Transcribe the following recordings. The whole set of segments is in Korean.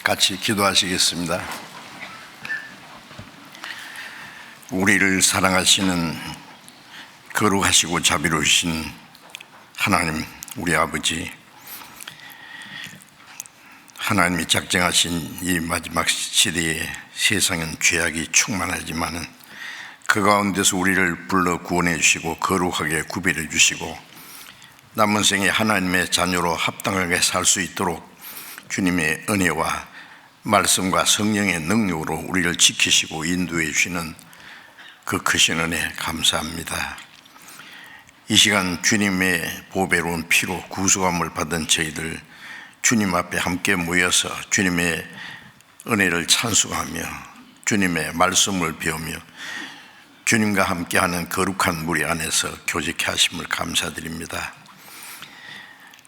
같이 기도하시겠습니다. 우리를 사랑하시는 거룩하시고 자비로우신 하나님, 우리 아버지, 하나님이 작정하신 이 마지막 시대에 세상은 죄악이 충만하지만 그 가운데서 우리를 불러 구원해 주시고 거룩하게 구별해 주시고 남은 생에 하나님의 자녀로 합당하게 살 수 있도록 주님의 은혜와 말씀과 성령의 능력으로 우리를 지키시고 인도해 주시는 그 크신 은혜 감사합니다. 이 시간 주님의 보배로운 피로 구속함을 받은 저희들 주님 앞에 함께 모여서 주님의 은혜를 찬송하며 주님의 말씀을 배우며 주님과 함께하는 거룩한 무리 안에서 교제케 하심을 감사드립니다.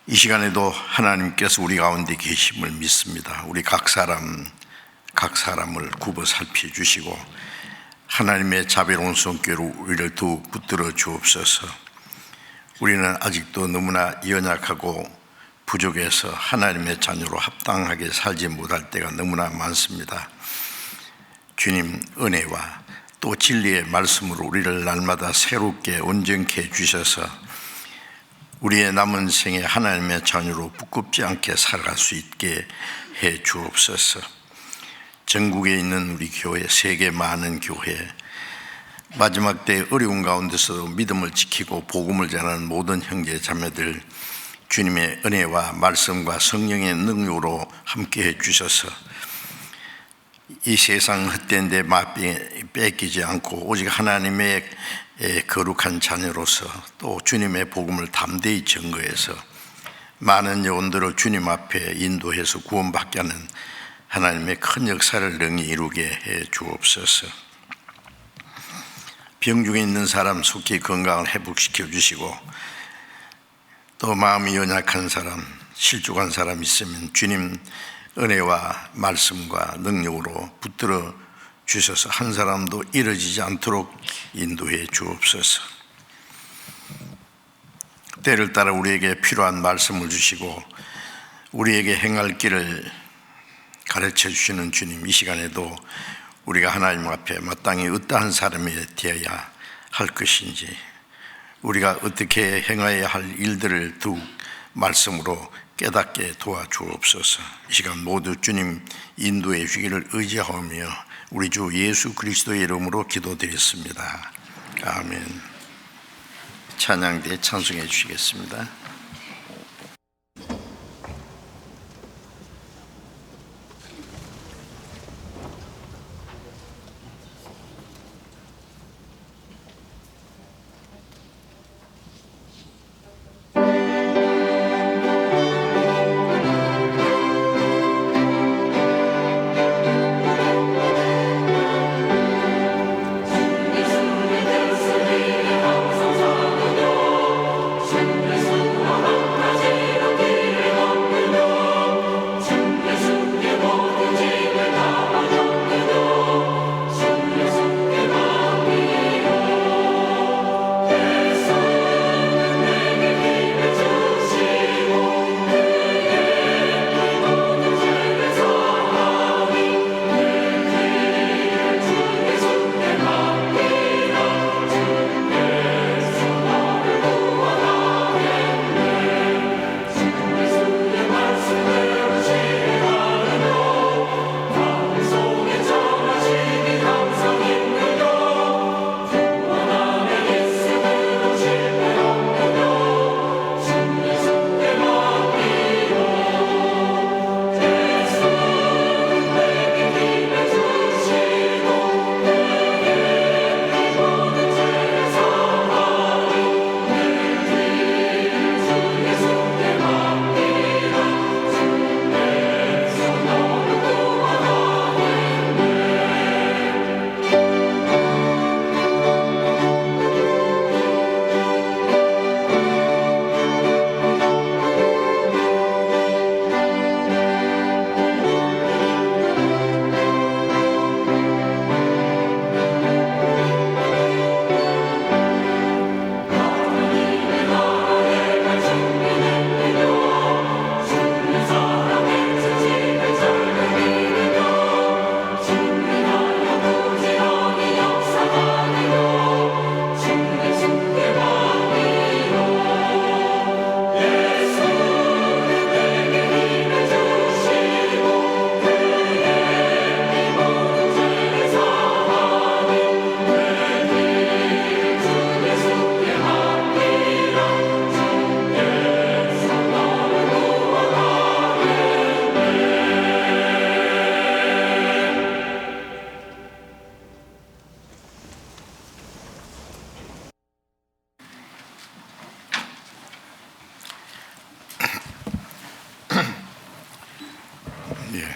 이 시간에도 하나님께서 우리 가운데 계심을 믿습니다. 우리 각 사람을 굽어 살펴주시고 하나님의 자비로운 손길로 우리를 더욱 붙들어 주옵소서. 우리는 아직도 너무나 연약하고 부족해서 하나님의 자녀로 합당하게 살지 못할 때가 너무나 많습니다. 주님 은혜와 또 진리의 말씀으로 우리를 날마다 새롭게 온전케 해주셔서 우리의 남은 생에 하나님의 자녀로 부끄럽지 않게 살아갈 수 있게 해 주옵소서. 전국에 있는 우리 교회, 세계 많은 교회, 마지막 때 어려운 가운데서도 믿음을 지키고 복음을 전하는 모든 형제 자매들 주님의 은혜와 말씀과 성령의 능력으로 함께 해 주셔서 이 세상 헛된 데 뺏기지 않고 오직 하나님의 거룩한 자녀로서 또 주님의 복음을 담대히 증거해서 많은 영혼들을 주님 앞에 인도해서 구원받게 하는 하나님의 큰 역사를 능히 이루게 해 주옵소서. 병중에 있는 사람 속히 건강을 회복시켜 주시고 또 마음이 연약한 사람, 실족한 사람 있으면 주님 은혜와 말씀과 능력으로 붙들어 주셔서 한 사람도 이뤄지지 않도록 인도해 주옵소서. 때를 따라 우리에게 필요한 말씀을 주시고 우리에게 행할 길을 가르쳐 주시는 주님, 이 시간에도 우리가 하나님 앞에 마땅히 어떠한 사람이 되어야 할 것인지 우리가 어떻게 행해야 할 일들을 더욱 말씀으로 깨닫게 도와주옵소서. 이 시간 모두 주님 인도해 주기를 의지하며 우리 주 예수 그리스도의 이름으로 기도드렸습니다. 아멘. 찬양대 찬송해 주시겠습니다. 예수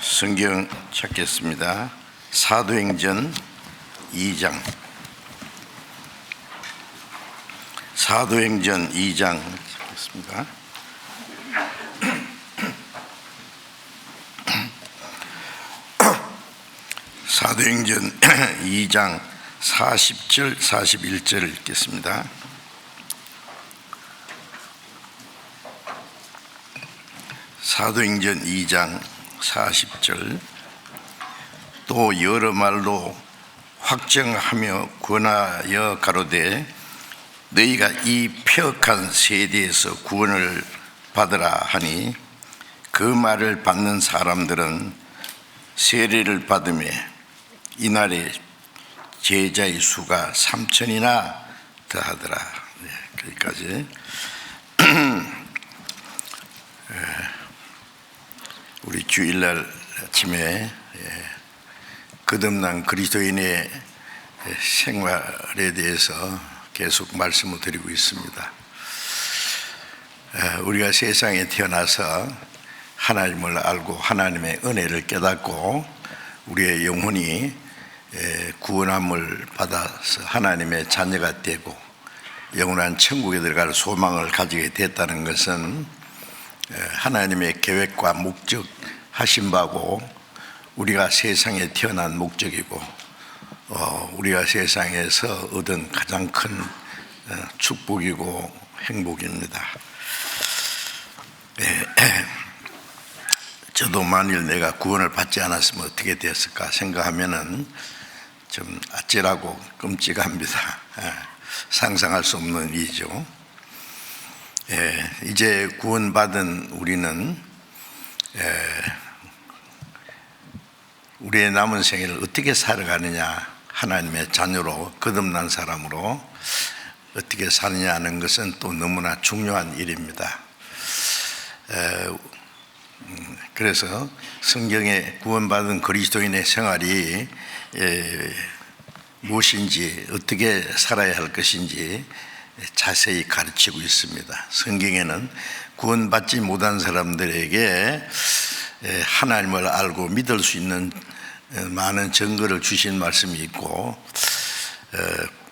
성경 찾겠습니다. 사도행전 2장. 사도행전 2장 찾겠습니다. 사도행전 2장 40절 41절을 읽겠습니다. 사도행전 2장 40절. 또 여러 말로 확정하며 권하여 가로되 너희가 이 폐역한 세대에서 구원을 받으라 하니 그 말을 받는 사람들은 세례를 받으며 이날에 제자의 수가 3,000이나 더하더라. 거기까지. 우리 주일날 아침에 거듭난 그리스도인의 생활에 대해서 계속 말씀을 드리고 있습니다. 우리가 세상에 태어나서 하나님을 알고 하나님의 은혜를 깨닫고 우리의 영혼이 구원함을 받아서 하나님의 자녀가 되고 영원한 천국에 들어갈 소망을 가지게 됐다는 것은 하나님의 계획과 목적하신 바고 우리가 세상에 태어난 목적이고 우리가 세상에서 얻은 가장 큰 축복이고 행복입니다. 저도 만일 내가 구원을 받지 않았으면 어떻게 됐을까 생각하면은 좀 아찔하고 끔찍합니다. 상상할 수 없는 일이죠. 이제 구원받은 우리는 우리의 남은 생애를 어떻게 살아가느냐, 하나님의 자녀로 거듭난 사람으로 어떻게 사느냐 하는 것은 또 너무나 중요한 일입니다. 그래서 성경에 구원받은 그리스도인의 생활이 무엇인지, 어떻게 살아야 할 것인지 자세히 가르치고 있습니다. 성경에는 구원받지 못한 사람들에게 하나님을 알고 믿을 수 있는 많은 증거를 주신 말씀이 있고,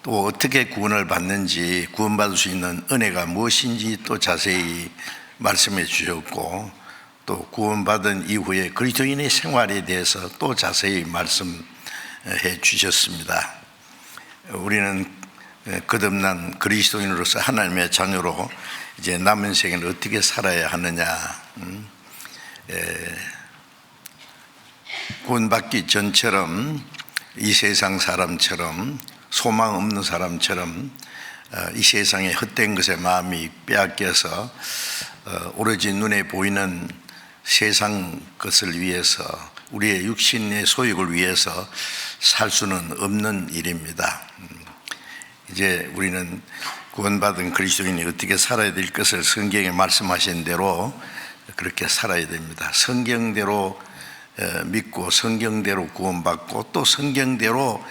또 어떻게 구원을 받는지, 구원받을 수 있는 은혜가 무엇인지 또 자세히 말씀해 주셨고, 또 구원받은 이후에 그리스도인의 생활에 대해서 또 자세히 말씀해 주셨습니다. 우리는 거듭난 그리스도인으로서 하나님의 자녀로 이제 남은 생을 어떻게 살아야 하느냐, 구원받기 전처럼 이 세상 사람처럼 소망 없는 사람처럼 이 세상의 헛된 것에 마음이 빼앗겨서 오로지 눈에 보이는 세상 것을 위해서, 우리의 육신의 소욕을 위해서 살 수는 없는 일입니다. 이제 우리는 구원받은 그리스도인이 어떻게 살아야 될 것을 성경에 말씀하신 대로 그렇게 살아야 됩니다. 성경대로 믿고 성경대로 구원받고 또 성경대로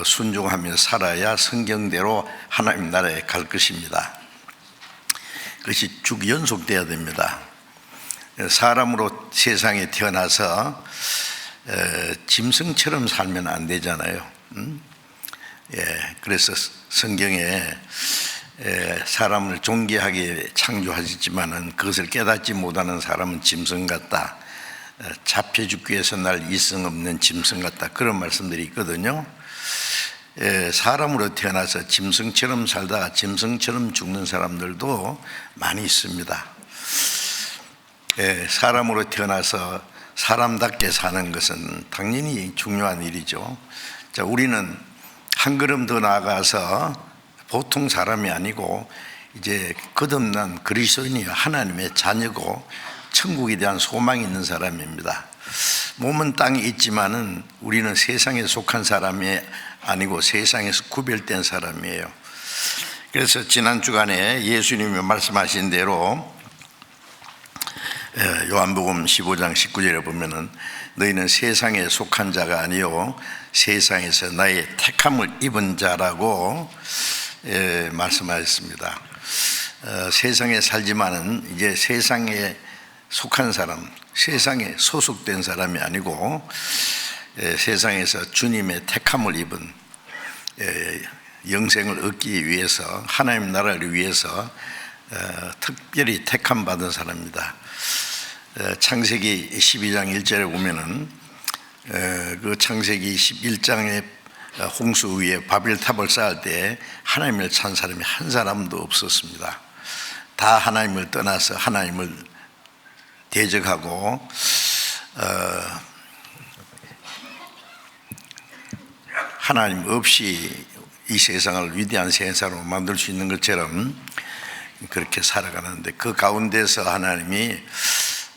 순종하며 살아야 성경대로 하나님 나라에 갈 것입니다. 그것이 쭉 연속돼야 됩니다. 사람으로 세상에 태어나서 짐승처럼 살면 안 되잖아요. 그래서 성경에 사람을 존귀하게 창조하셨지만은 그것을 깨닫지 못하는 사람은 짐승 같다, 잡혀 죽기 위해서 날 이성 없는 짐승 같다, 그런 말씀들이 있거든요. 사람으로 태어나서 짐승처럼 살다가 짐승처럼 죽는 사람들도 많이 있습니다. 사람으로 태어나서 사람답게 사는 것은 당연히 중요한 일이죠. 자, 우리는 한 걸음 더 나아가서 보통 사람이 아니고 이제 거듭난 그리스도인이 하나님의 자녀고 천국에 대한 소망이 있는 사람입니다. 몸은 땅에 있지만은 우리는 세상에 속한 사람이 아니고 세상에서 구별된 사람이에요. 그래서 지난 주간에 예수님이 말씀하신 대로 요한복음 15장 19절에 보면은 너희는 세상에 속한 자가 아니요 세상에서 나의 택함을 입은 자라고 말씀하셨습니다. 세상에 살지만은 이제 세상에 속한 사람, 세상에 소속된 사람이 아니고 세상에서 주님의 택함을 입은 영생을 얻기 위해서 하나님 나라를 위해서 특별히 택함 받은 사람입니다. 창세기 12장 1절에 보면은 그 창세기 11장의 홍수 위에 바벨탑을 쌓을 때 하나님을 찾은 사람이 한 사람도 없었습니다. 다 하나님을 떠나서 하나님을 대적하고 하나님 없이 이 세상을 위대한 세상으로 만들 수 있는 것처럼 그렇게 살아가는데, 그 가운데서 하나님이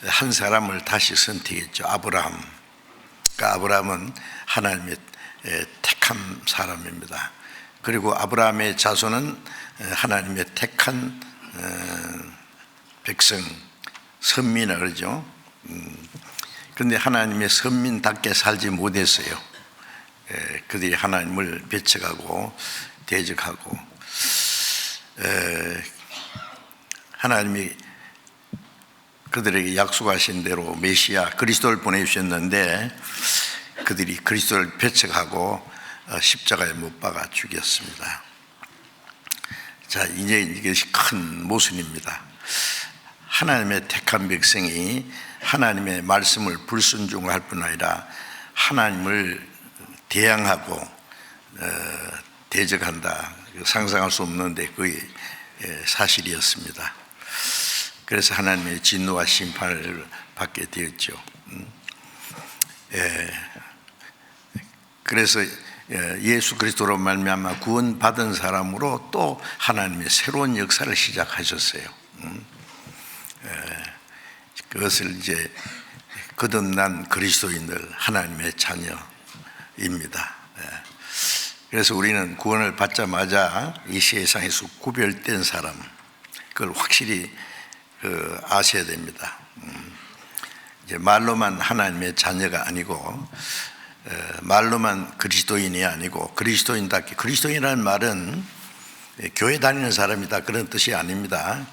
한 사람을 다시 선택했죠. 아브라함. 그러니까 아브라함은 하나님의 택한 사람입니다. 그리고 아브라함의 자손은 하나님의 택한 백성, 선민이라 그러죠. 그런데 하나님의 선민답게 살지 못했어요. 그들이 하나님을 배척하고 대적하고, 하나님이 그들에게 약속하신 대로 메시아 그리스도를 보내주셨는데 그들이 그리스도를 배척하고 십자가에 못 박아 죽였습니다. 자, 이제 이것이 큰 모순입니다. 하나님의 택한 백성이 하나님의 말씀을 불순종할 뿐 아니라 하나님을 대항하고 대적한다. 상상할 수 없는데 그게 사실이었습니다. 그래서 하나님의 진노와 심판을 받게 되었죠. 그래서 예수 그리스도로 말미암아 구원받은 사람으로 또 하나님의 새로운 역사를 시작하셨어요. 그것을 이제 거듭난 그리스도인들, 하나님의 자녀입니다. 그래서 우리는 구원을 받자마자 이 세상에서 구별된 사람, 그걸 확실히 아셔야 됩니다. 이제 말로만 하나님의 자녀가 아니고 말로만 그리스도인이 아니고 그리스도인답게, 그리스도인이라는 말은 교회 다니는 사람이다 그런 뜻이 아닙니다.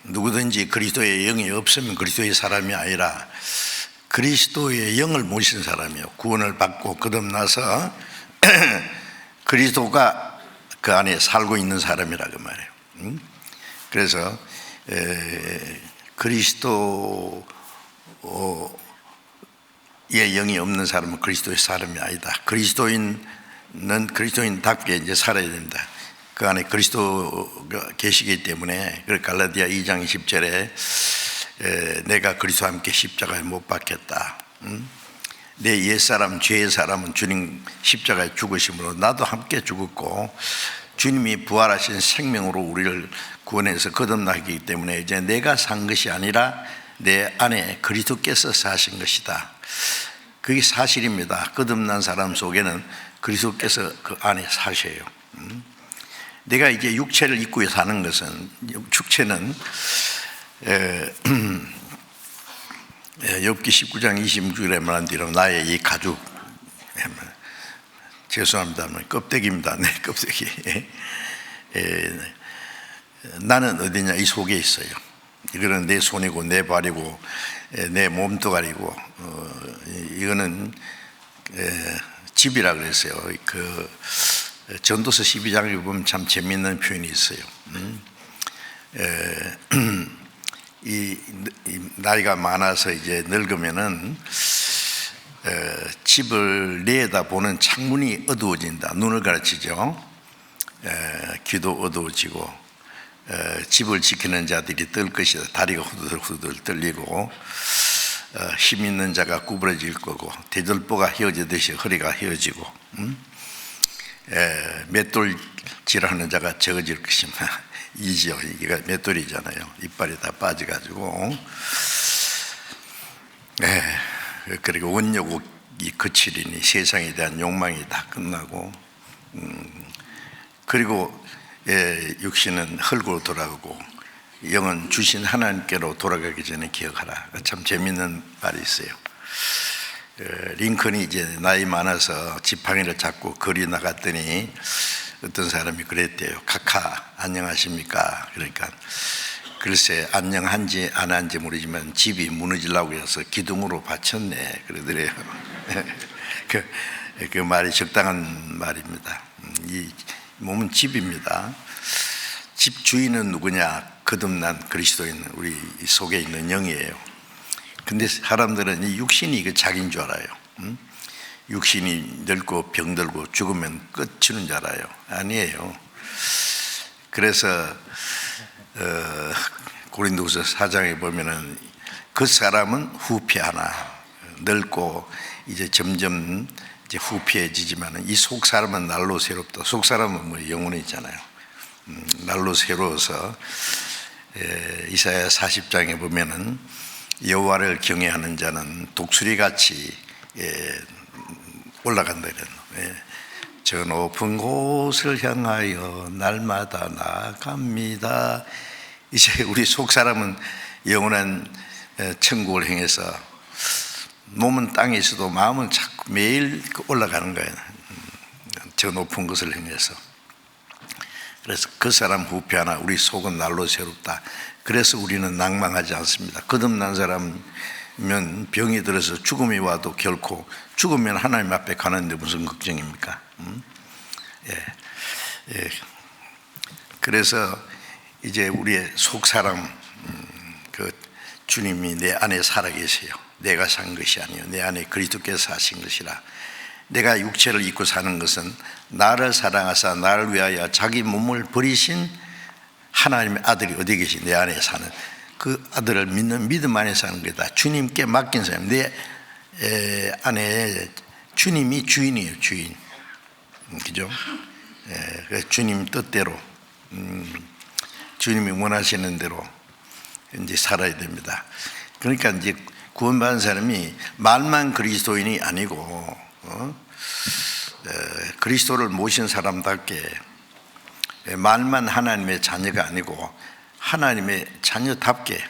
누구든지 그리스도의 영이 없으면 그리스도의 사람이 아니라 그리스도의 영을 모신 사람이요, 구원을 받고 거듭나서 그리스도가 그 안에 살고 있는 사람이라 그 말이에요. 그래서 그리스도의 영이 없는 사람은 그리스도의 사람이 아니다. 그리스도인은 그리스도인답게 이제 살아야 된다. 그 안에 그리스도가 계시기 때문에, 갈라디아 2장 10절에 내가 그리스도와 함께 십자가에 못 박혔다. 내 옛사람, 죄의 사람은 주님 십자가에 죽으심으로 나도 함께 죽었고, 주님이 부활하신 생명으로 우리를 구원해서 거듭나기 때문에 이제 내가 산 것이 아니라 내 안에 그리스도께서 사신 것이다. 그게 사실입니다. 거듭난 사람 속에는 그리스도께서 그 안에 사셔요. 내가 이제 육체를 입고 사는 것은, 육체는 욥기 19장 26절에 말한 대로 나의 이 가죽, 죄송합니다, 껍데기입니다. 내 껍데기. 나는 어디냐, 이 속에 있어요. 이거는 내 손이고 내 발이고 내 몸뚱아리고, 이거는 집이라 그랬어요. 그 전도서 12장에 보면 참 재미있는 표현이 있어요. 이 나이가 많아서 이제 늙으면은 집을 내다보는 창문이 어두워진다. 눈을 가르치죠. 귀도 어두워지고, 집을 지키는 자들이 떨 것이다. 다리가 후들후들 떨리고, 힘 있는 자가 구부러질 거고, 대들보가 휘어지듯이 허리가 휘어지고, 맷돌질하는 자가 적어질 것입니다. 이죠. 이게 맷돌이잖아요. 이빨이 다 빠져가지고. 그리고 원욕이 그치리니 세상에 대한 욕망이 다 끝나고, 그리고 육신은 흙으로 돌아가고 영은 주신 하나님께로 돌아가기 전에 기억하라. 참 재밌는 말이 있어요. 링컨이 이제 나이 많아서 지팡이를 잡고 거리 나갔더니 어떤 사람이 그랬대요. 카카 안녕하십니까? 그러니까 글쎄 안녕한지 안 한지 모르지만 집이 무너지려고 해서 기둥으로 받쳤네 그러더래요. 그 말이 적당한 말입니다. 이 몸은 집입니다. 집 주인은 누구냐? 거듭난 그리스도인 우리 속에 있는 영이에요. 근데 사람들은 이 육신이 그 자기인 줄 알아요. 육신이 늙고 병들고 죽으면 끝이는 줄 알아요. 아니에요. 그래서 고린도후서 4장에 보면은 그 사람은 후피하나 늙고 이제 점점 이제 후피해지지만은 이 속 사람은 날로 새롭다. 속 사람은 뭐 영혼이 있잖아요. 날로 새로워서 이사야 40장에 보면은 여호와를 경외하는 자는 독수리같이 올라간다 이런. 저 높은 곳을 향하여 날마다 나아갑니다. 이제 우리 속 사람은 영원한 천국을 향해서 몸은 땅에 있어도 마음은 자꾸 매일 올라가는 거예요. 저 높은 곳을 향해서. 그래서 그 사람 후피하나 우리 속은 날로 새롭다. 그래서 우리는 낭망하지 않습니다. 거듭난 사람이면 병이 들어서 죽음이 와도 결코 죽으면 하나님 앞에 가는데 무슨 걱정입니까? 그래서 이제 우리의 속 사람 그 주님이 내 안에 살아계세요. 내가 산 것이 아니요 내 안에 그리스도께서 사신 것이라. 내가 육체를 입고 사는 것은 나를 사랑하사 나를 위하여 자기 몸을 버리신 하나님의 아들이 어디 계시? 내 안에 사는 그 아들을 믿는 믿음 안에 사는 거다. 주님께 맡긴 사람. 내 안에 주님이 주인이에요. 주인. 그죠? 주님 뜻대로 주님이 원하시는 대로 이제 살아야 됩니다. 그러니까 이제 구원받은 사람이 말만 그리스도인이 아니고 그리스도를 모신 사람답게 말만 하나님의 자녀가 아니고 하나님의 자녀답게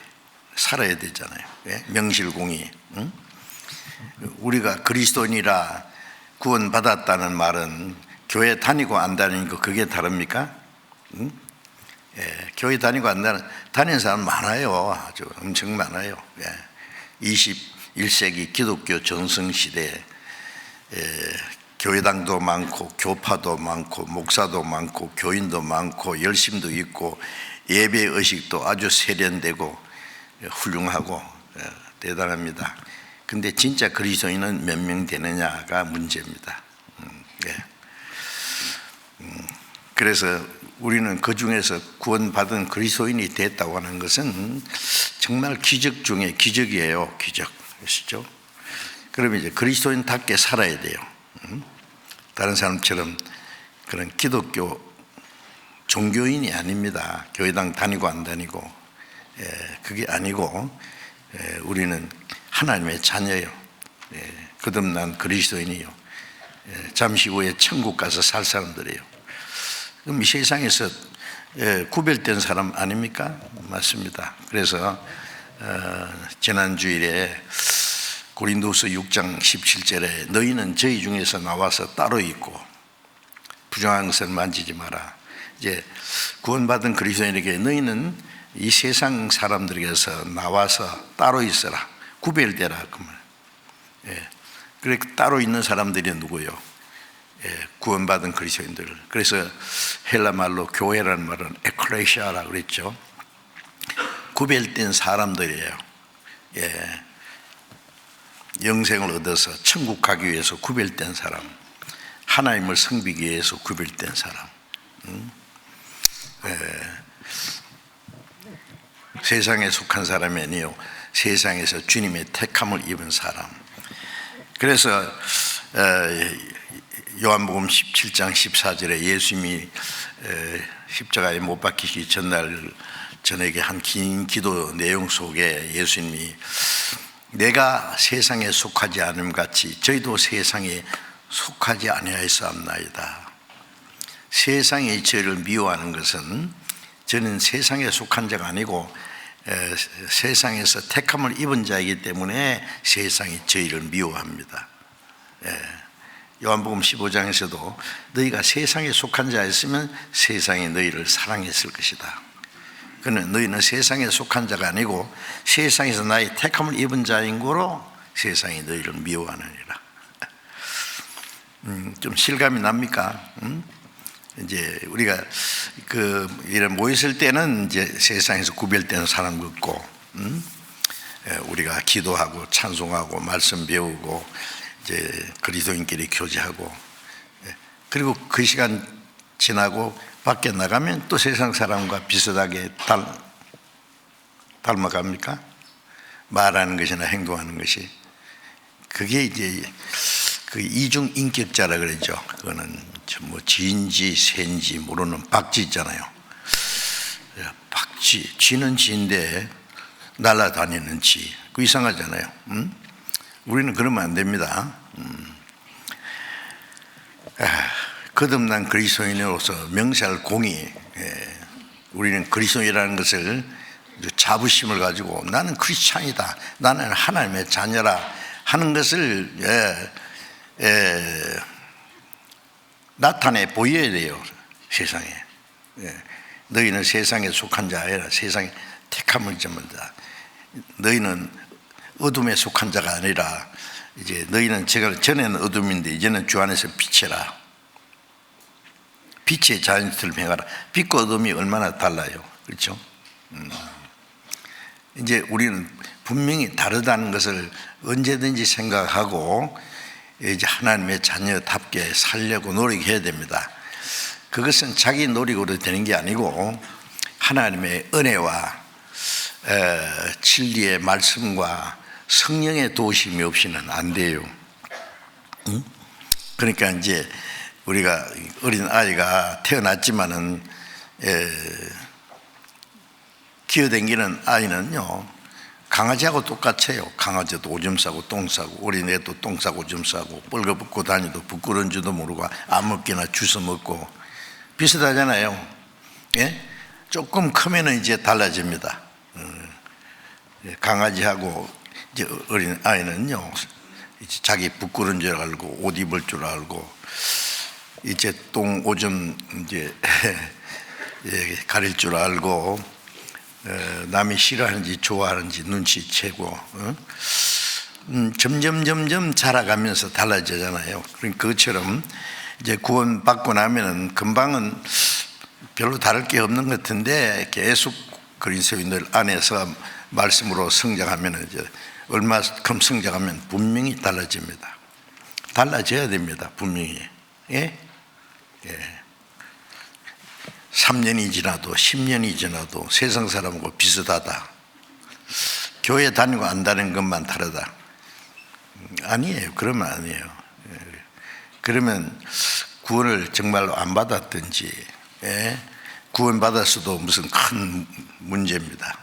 살아야 되잖아요. 명실공히. 우리가 그리스도인이라 구원받았다는 말은 교회 다니고 안 다니는 거 그게 다릅니까? 교회 다니고 안 다니는 사람 많아요. 아주 엄청 많아요. 21세기 기독교 전성시대에 교회당도 많고 교파도 많고 목사도 많고 교인도 많고 열심도 있고 예배 의식도 아주 세련되고 훌륭하고 대단합니다. 근데 진짜 그리스도인은 몇 명 되느냐가 문제입니다. 그래서 우리는 그 중에서 구원받은 그리스도인이 됐다고 하는 것은 정말 기적 중에 기적이에요. 기적. 아시죠? 그러면 이제 그리스도인답게 살아야 돼요. 다른 사람처럼 그런 기독교 종교인이 아닙니다. 교회당 다니고 안 다니고 그게 아니고 우리는 하나님의 자녀예요. 거듭난 그리스도인이요. 잠시 후에 천국 가서 살 사람들이에요. 그럼 이 세상에서 구별된 사람 아닙니까? 맞습니다. 그래서 지난 주일에 고린도후서 6장 17절에 너희는 저희 중에서 나와서 따로 있고 부정한 것을 만지지 마라. 이제 구원받은 그리스도인에게 너희는 이 세상 사람들에게서 나와서 따로 있어라. 구별되라. 그 말. 그래 따로 있는 사람들이 누구요? 구원받은 그리스도인들. 그래서 헬라 말로 교회라는 말은 에클레시아라고 그랬죠. 구별된 사람들이에요. 영생을 얻어서 천국 가기 위해서 구별된 사람, 하나님을 섬기기 위해서 구별된 사람. 세상에 속한 사람이 아니요 세상에서 주님의 택함을 입은 사람. 그래서 요한복음 17장 14절에 예수님이 십자가에 못 박히기 전날 저녁에 한 긴 기도 내용 속에 예수님이 내가 세상에 속하지 않음 같이 저희도 세상에 속하지 아니하였사옵나이다. 세상이 저희를 미워하는 것은 저는 세상에 속한 자가 아니고 세상에서 택함을 입은 자이기 때문에 세상이 저희를 미워합니다. 요한복음 15장에서도 너희가 세상에 속한 자였으면 세상이 너희를 사랑했을 것이다. 그는 너희는 세상에 속한 자가 아니고 세상에서 나의 택함을 입은 자인 거로 세상이 너희를 미워하느니라. 좀 실감이 납니까? 이제 우리가 이런 모였을 때는 이제 세상에서 구별되는 사람 같고, 우리가 기도하고 찬송하고 말씀 배우고 이제 그리스도인끼리 교제하고, 그리고 그 시간 지나고 밖에 나가면 또 세상 사람과 비슷하게 닮아갑니까? 말하는 것이나 행동하는 것이. 그게 이제 그 이중 인격자라 그러죠. 그거는 뭐 지인지 새인지 모르는 박쥐 있잖아요. 박쥐, 쥐는 쥐인데 날아다니는 쥐. 그 이상하잖아요. 우리는 그러면 안 됩니다. 거듭난 그리스도인으로서 명세할 공의, 우리는 그리스도인이라는 것을 자부심을 가지고 나는 크리스찬이다, 나는 하나님의 자녀라 하는 것을 나타내 보여야 돼요. 세상에. 너희는 세상에 속한 자 아니라 세상에 택함을 잡는다. 너희는 어둠에 속한 자가 아니라 이제 너희는 제가 전에는 어둠인데 이제는 주 안에서 빛이라. 빛의 자연스를 행하라. 빛과 어둠이 얼마나 달라요, 그렇죠? 이제 우리는 분명히 다르다는 것을 언제든지 생각하고 이제 하나님의 자녀답게 살려고 노력해야 됩니다. 그것은 자기 노력으로 되는 게 아니고 하나님의 은혜와 진리의 말씀과 성령의 도우심이 없이는 안 돼요. 그러니까 이제 우리가 어린 아이가 태어났지만은 기어다니는 아이는요, 강아지하고 똑같아요. 강아지도 오줌 싸고 똥 싸고 어린애도 똥 싸고 오줌 싸고 뻘거벗고 다니도 부끄러운 줄도 모르고 아무렇게나 주워 먹고 비슷하잖아요. 예? 조금 크면은 이제 달라집니다. 강아지하고 이제 어린 아이는요, 이제 자기 부끄러운 줄 알고 옷 입을 줄 알고 이제 똥 오줌 이제 가릴 줄 알고 남이 싫어하는지 좋아하는지 눈치채고 점점 자라가면서 달라지잖아요. 그러니까 그것처럼 이제 구원 받고 나면은 금방은 별로 다를 게 없는 것 같은데 계속 그리스도인들 안에서 말씀으로 성장하면 이제 얼마큼 성장하면 분명히 달라집니다. 달라져야 됩니다, 분명히. 예? 3년이 지나도 10년이 지나도 세상 사람하고 비슷하다. 교회 다니고 안 다니는 것만 다르다. 아니에요. 그러면 아니에요. 그러면 구원을 정말로 안 받았든지, 구원 받았어도 무슨 큰 문제입니다.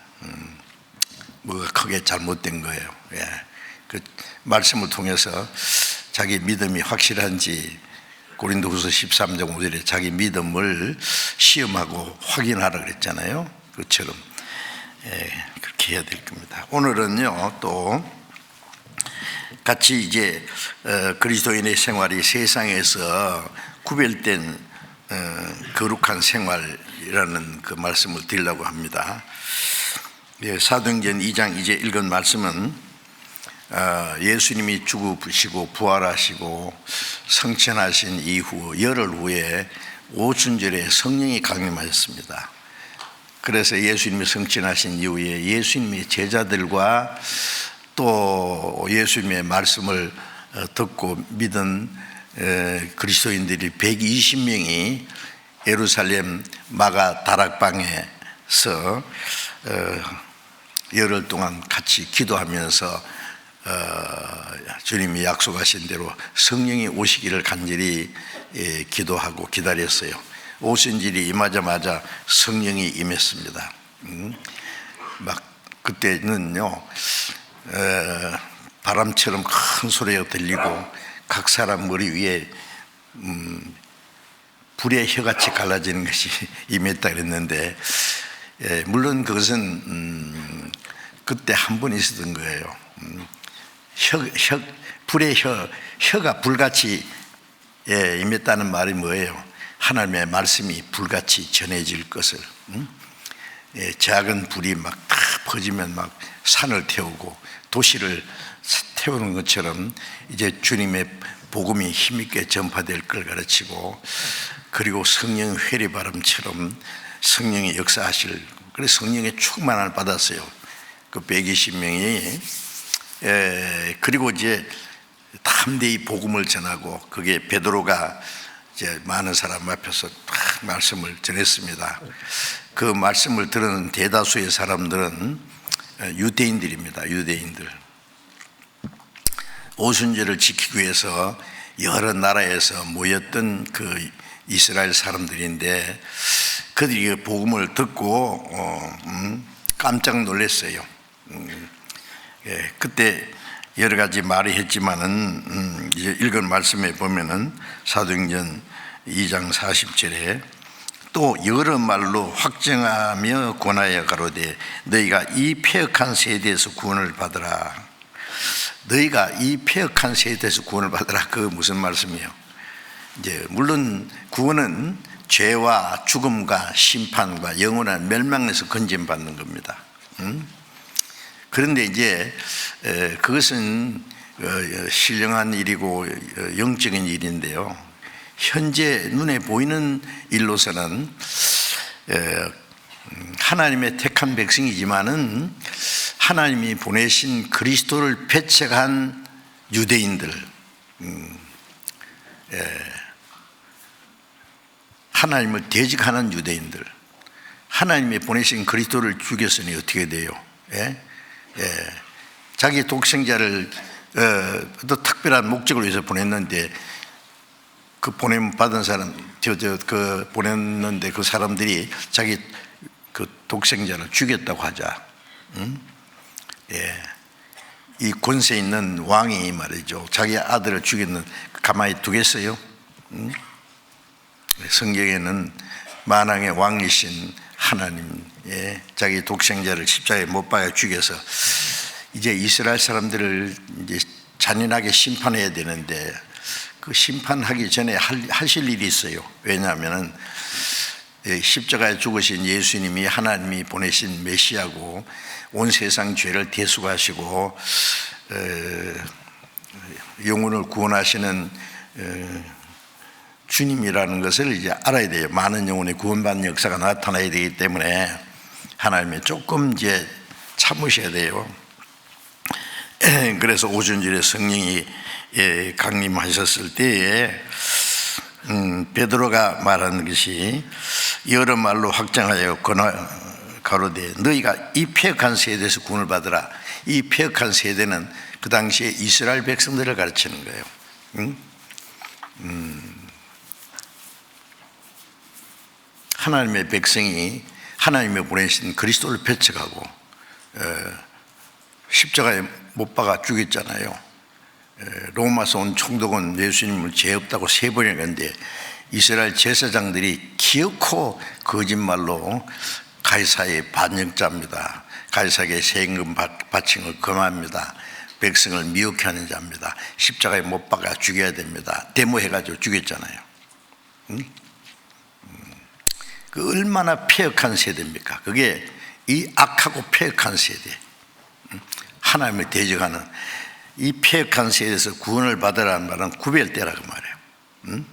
뭐가 크게 잘못된 거예요. 그 말씀을 통해서 자기 믿음이 확실한지 고린도후서 13장 5절에 자기 믿음을 시험하고 확인하라 그랬잖아요. 그것처럼 그렇게 해야 될 겁니다. 오늘은요, 또 같이 이제 그리스도인의 생활이 세상에서 구별된 거룩한 생활이라는 그 말씀을 드리려고 합니다. 사도행전 2장 이제 읽은 말씀은 예수님이 죽으시고 부활하시고 성천하신 이후 열흘 후에 오순절에 성령이 강림하셨습니다. 그래서 예수님이 성천하신 이후에 예수님의 제자들과 또 예수님의 말씀을 듣고 믿은 그리스도인들이 120명이 예루살렘 마가 다락방에서 열흘 동안 같이 기도하면서 주님이 약속하신 대로 성령이 오시기를 간절히 기도하고 기다렸어요. 오순절이 임하자마자 성령이 임했습니다. 막 그때는요, 바람처럼 큰 소리가 들리고 각 사람 머리 위에 불의 혀같이 갈라지는 것이 임했다 그랬는데, 물론 그것은 그때 한 번 있었던 거예요. 불의 혀가 불같이 임했다는 말이 뭐예요? 하나님의 말씀이 불같이 전해질 것을. 작은 불이 막 다 퍼지면 막 산을 태우고 도시를 태우는 것처럼 이제 주님의 복음이 힘있게 전파될 걸 가르치고, 그리고 성령 회리바람처럼 성령의 역사하실, 그래서 성령의 충만함을 받았어요. 그 120명이 그리고 이제 담대히 복음을 전하고, 그게 베드로가 이제 많은 사람 앞에서 말씀을 전했습니다. 그 말씀을 들은 대다수의 사람들은 유대인들입니다. 유대인들. 오순절을 지키기 위해서 여러 나라에서 모였던 그 이스라엘 사람들인데, 그들이 복음을 듣고 깜짝 놀랐어요. 그때 여러 가지 말을 했지만은 이제 읽은 말씀에 보면은 사도행전 2장 40절에 또 여러 말로 확증하며 권하여 가로되 너희가 이 패역한 세대에서 구원을 받으라. 너희가 이 패역한 세대에서 구원을 받으라. 그 무슨 말씀이에요? 이제 물론 구원은 죄와 죽음과 심판과 영원한 멸망에서 건진받는 겁니다. 그런데 이제 그것은 신령한 일이고 영적인 일인데요, 현재 눈에 보이는 일로서는 하나님의 택한 백성이지만은 하나님이 보내신 그리스도를 배척한 유대인들, 하나님을 대적하는 유대인들, 하나님이 보내신 그리스도를 죽였으니 어떻게 돼요? 자기 독생자를 또 특별한 목적을 위해서 보냈는데, 그 보냄 받은 사람, 그 보냈는데 그 사람들이 자기 그 독생자를 죽였다고 하자. 이 권세 있는 왕이 말이죠, 자기 아들을 죽였는, 가만히 두겠어요? 성경에는 만왕의 왕이신 하나님, 자기 독생자를 십자가에 못 박아 죽여서 이제 이스라엘 사람들을 이제 잔인하게 심판해야 되는데, 그 심판하기 전에 하실 일이 있어요. 왜냐하면 십자가에 죽으신 예수님이 하나님이 보내신 메시아고 온 세상 죄를 대속하시고 영혼을 구원하시는 주님이라는 것을 이제 알아야 돼요. 많은 영혼의 구원받는 역사가 나타나야 되기 때문에 하나님이 조금 이제 참으셔야 돼요. 그래서 오순절에 성령이 강림하셨을 때에 베드로가 말하는 것이 여러 말로 확정하여 가로되 너희가 이 패역한 세대에서 구원을 받으라. 이 패역한 세대는 그 당시에 이스라엘 백성들을 가르치는 거예요. 하나님의 백성이 하나님의 보내신 그리스도를 배척하고 십자가에 못 박아 죽였잖아요. 로마서 온 총독은 예수님을 죄 없다고 3번이나 했는데 이스라엘 제사장들이 기어코 거짓말로 가이사의 반역자입니다, 가이사에게 세금 바칭을 금합니다, 백성을 미혹해 하는 자입니다, 십자가에 못 박아 죽여야 됩니다, 데모해가지고 죽였잖아요. 그 얼마나 폐역한 세대입니까? 그게 이 악하고 폐역한 세대, 하나님을 대적하는 이 폐역한 세대에서 구원을 받으라는 말은 구별되라고 말해요.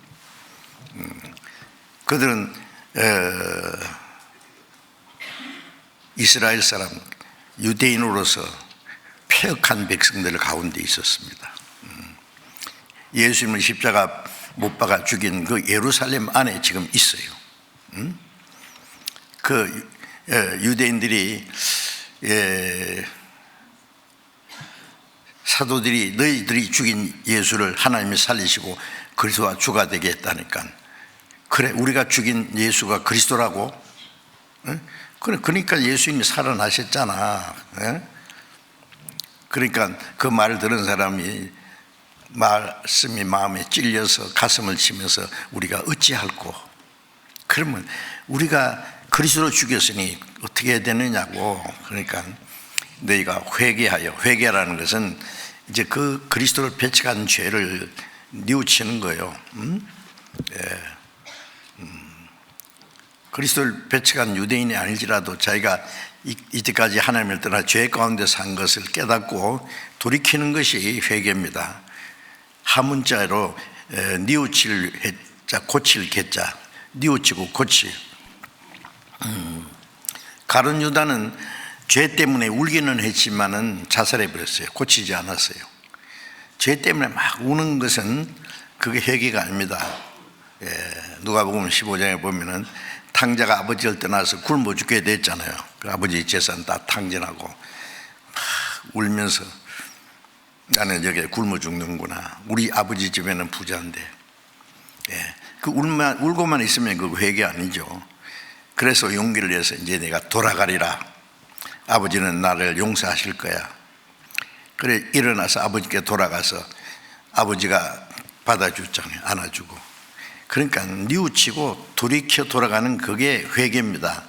그들은 이스라엘 사람, 유대인으로서 폐역한 백성들 가운데 있었습니다. 예수님을 십자가 못 박아 죽인 그 예루살렘 안에 지금 있어요. 그 유대인들이 사도들이 너희들이 죽인 예수를 하나님이 살리시고 그리스도와 주가 되게 했다니까, 그래 우리가 죽인 예수가 그리스도라고? 그러니까 예수님이 살아나셨잖아. 그러니까 그 말을 들은 사람이 말씀이 마음에 찔려서 가슴을 치면서 우리가 어찌할꼬? 그러면 우리가 그리스도로 죽였으니 어떻게 해야 되느냐고. 그러니까 너희가 회개하여, 회개라는 것은 이제 그 그리스도를 배척한 죄를 뉘우치는 거예요. 그리스도를 배척한 유대인이 아닐지라도 자기가 이때까지 하나님을 떠나 죄 가운데 산 것을 깨닫고 돌이키는 것이 회개입니다. 한문자로 뉘우칠 해자 고칠 개자, 뉘우치고 고칠. 가룟 유다는 죄 때문에 울기는 했지만은 자살해 버렸어요. 고치지 않았어요. 죄 때문에 막 우는 것은 그게 회개가 아닙니다. 누가복음 15장에 보면은 탕자가 아버지를 떠나서 굶어 죽게 됐잖아요. 그 아버지 재산 다 탕진하고 막 울면서 나는 여기 굶어 죽는구나. 우리 아버지 집에는 부자인데. 그 울고만 있으면 그 회개 아니죠. 그래서 용기를 내서 이제 내가 돌아가리라. 아버지는 나를 용서하실 거야. 그래 일어나서 아버지께 돌아가서 아버지가 받아주잖아요. 안아주고. 그러니까 뉘우치고 돌이켜 돌아가는 그게 회개입니다.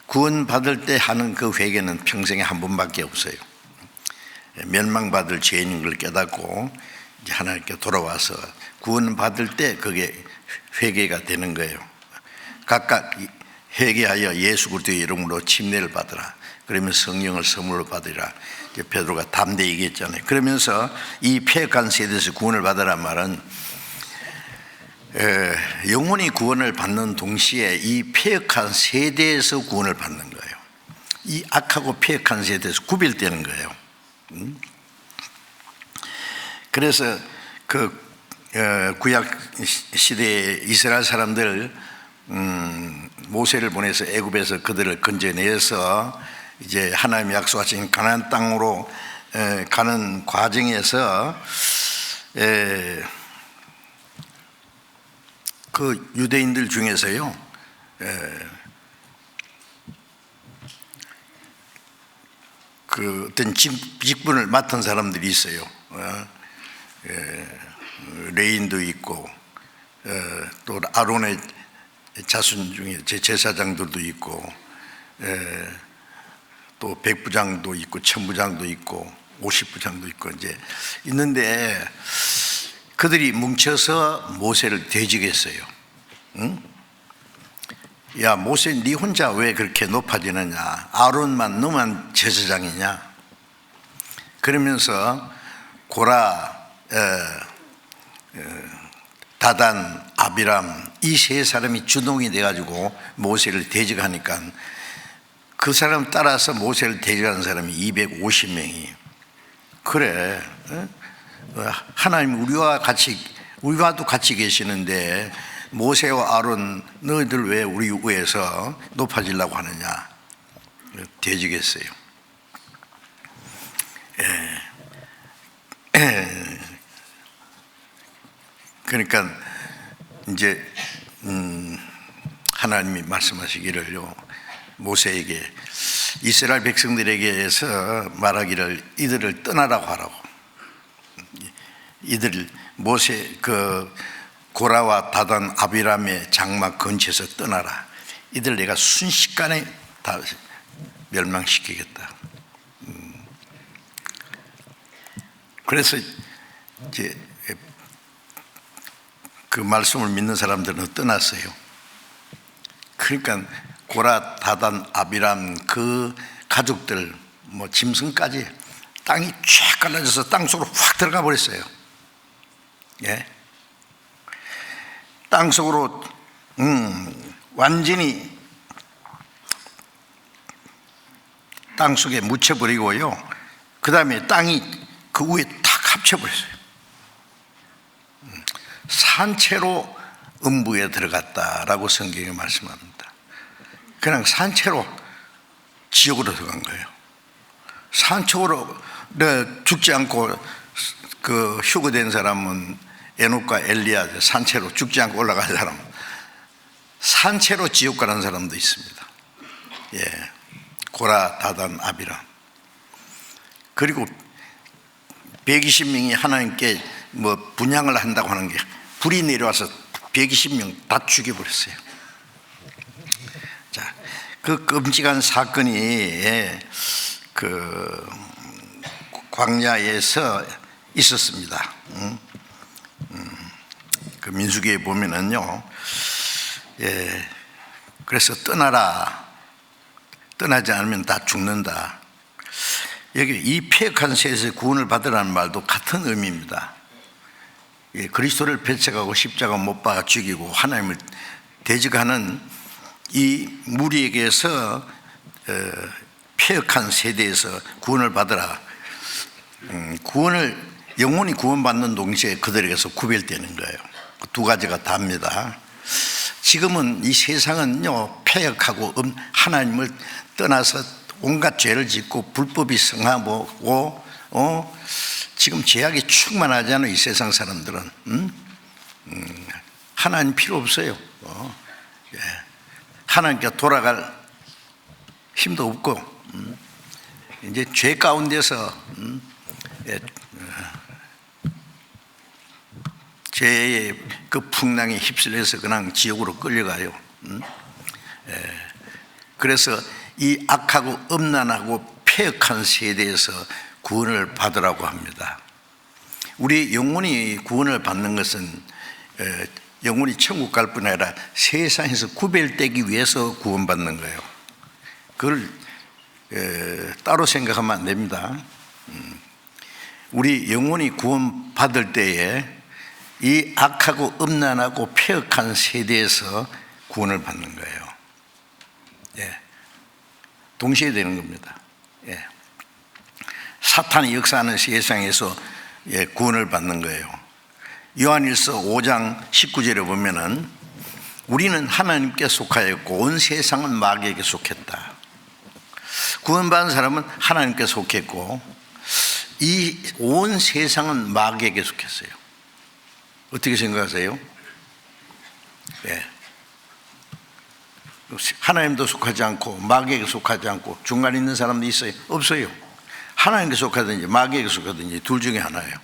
구원받을 때 하는 그 회개는 평생에 한 번밖에 없어요. 멸망받을 죄인인 걸 깨닫고 이제 하나님께 돌아와서 구원받을 때 그게 회개가 되는 거예요. 각각 회개하여 예수 그리스도의 이름으로 침례를 받으라. 그러면 성령을 선물로 받으라. 베드로가 담대히 얘기했잖아요. 그러면서 이 패역한 세대에서 구원을 받으란 말은 영혼이 구원을 받는 동시에 이 패역한 세대에서 구원을 받는 거예요. 이 악하고 패역한 세대에서 구별되는 거예요. 그래서 그 구약 시대의 이스라엘 사람들 모세를 보내서 애굽에서 그들을 건져내서 이제 하나님이 약속하신 가나안 땅으로 가는 과정에서 그 유대인들 중에서요 그 어떤 직분을 맡은 사람들이 있어요. 레인도 있고 또 아론의 자손 중에 제사장들도 있고 또 백부장도 있고 천부장도 있고 50부장도 있고 이제 있는데 그들이 뭉쳐서 모세를 대적했어요. 응? 야 모세 네 혼자 왜 그렇게 높아지느냐? 아론만 너만 제사장이냐? 그러면서 고라, 다단, 아비람 이 세 사람이 주동이 돼가지고 모세를 대적하니까 그 사람 따라서 모세를 대적하는 사람이 250명이 그래 하나님 우리와도 같이 계시는데 모세와 아론 너희들 왜 우리 위에서 높아지려고 하느냐 대적했어요. 그러니까 이제 하나님이 말씀하시기를요 모세에게 이스라엘 백성들에게서 말하기를 이들을 떠나라고 하라고. 이들을 모세 그 고라와 다단 아비람의 장막 근처에서 떠나라. 이들 내가 순식간에 다 멸망시키겠다. 그래서 이제 그 말씀을 믿는 사람들은 떠났어요. 그러니까 고라, 다단, 아비람 그 가족들 뭐 짐승까지 땅이 쫙 갈라져서 땅 속으로 확 들어가 버렸어요. 예, 땅 속으로 완전히 땅 속에 묻혀버리고요. 그 다음에 땅이 그 위에 탁 합쳐버렸어요. 산채로 음부에 들어갔다라고 성경에 말씀합니다. 그냥 산채로 지옥으로 들어간 거예요. 산채로 죽지 않고 그 휴거된 사람은 에녹과 엘리야 산채로 죽지 않고 올라간 사람, 산채로 지옥 가는 사람도 있습니다. 예, 고라, 다단, 아비람. 그리고 120명이 하나님께 뭐 분향을 한다고 하는 게 불이 내려와서 120명 다 죽여버렸어요. 자, 그 끔찍한 사건이 그 광야에서 있었습니다. 그 민수기에 보면은요, 그래서 떠나라. 떠나지 않으면 다 죽는다. 여기 이 폐역한 세에서 구원을 받으라는 말도 같은 의미입니다. 그리스도를 배척하고 십자가 못 박아 죽이고 하나님을 대적하는 이 무리에게서 폐역한 세대에서 구원을 받으라. 구원을 영혼이 구원받는 동시에 그들에게서 구별되는 거예요. 두 가지가 답니다. 지금은 이 세상은요, 폐역하고 하나님을 떠나서 온갖 죄를 짓고 불법이 성하고 지금 죄악이 충만하잖아요. 이 세상 사람들은 하나님 필요 없어요. 하나님께 돌아갈 힘도 없고 이제 죄 가운데서 죄의 그 풍랑에 휩쓸려서 그냥 지옥으로 끌려가요. 그래서 이 악하고 음란하고 폐역한 세대에서 구원을 받으라고 합니다. 우리 영혼이 구원을 받는 것은 영혼이 천국 갈 뿐 아니라 세상에서 구별되기 위해서 구원받는 거예요. 그걸 따로 생각하면 안 됩니다. 우리 영혼이 구원받을 때에 이 악하고 음란하고 폐역한 세대에서 구원을 받는 거예요. 동시에 되는 겁니다. 사탄이 역사하는 세상에서 구원을 받는 거예요. 요한일서 5장 19절에 보면은 우리는 하나님께 속하였고 온 세상은 마귀에게 속했다. 구원받은 사람은 하나님께 속했고 이 온 세상은 마귀에게 속했어요. 어떻게 생각하세요? 하나님도 속하지 않고 마귀에게 속하지 않고 중간에 있는 사람도 있어요? 없어요. 하나님께 속하든지 마귀에게 속하든지 둘 중에 하나예요.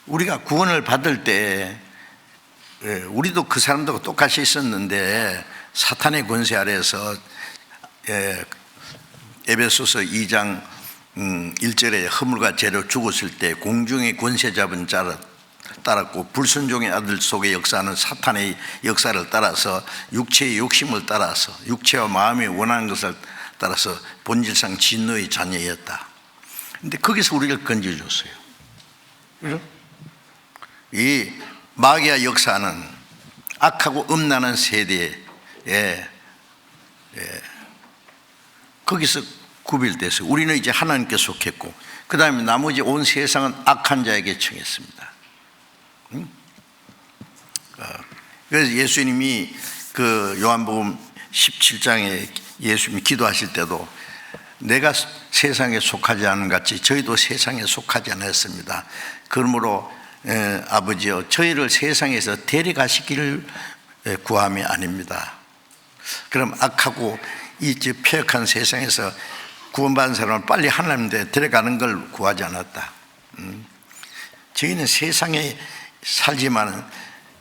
우리가 구원을 받을 때 우리도 그 사람들과 똑같이 있었는데 사탄의 권세 아래에서 에베소서 2장 1절에 허물과 죄로 죽었을 때 공중의 권세 잡은 자를 따랐고 불순종의 아들 속에 역사하는 사탄의 역사를 따라서 육체의 욕심을 따라서 육체와 마음이 원하는 것을 따라서 본질상 진노의 자녀였다. 근데 거기서 우리를 건져줬어요. 그죠? 이 마귀가 역사하는 악하고 음란한 세대에 거기서 구별돼서 우리는 이제 하나님께 속했고 그 다음에 나머지 온 세상은 악한 자에게 청했습니다. 그래서 예수님이 그 요한복음 17장에 예수님이 기도하실 때도 내가 세상에 속하지 않은 같이 저희도 세상에 속하지 않았습니다. 그러므로 아버지여 저희를 세상에서 데려가시기를 구함이 아닙니다. 그럼 악하고 이 폐역한 세상에서 구원받은 사람을 빨리 하나님께 데려가는 걸 구하지 않았다. 저희는 세상에 살지만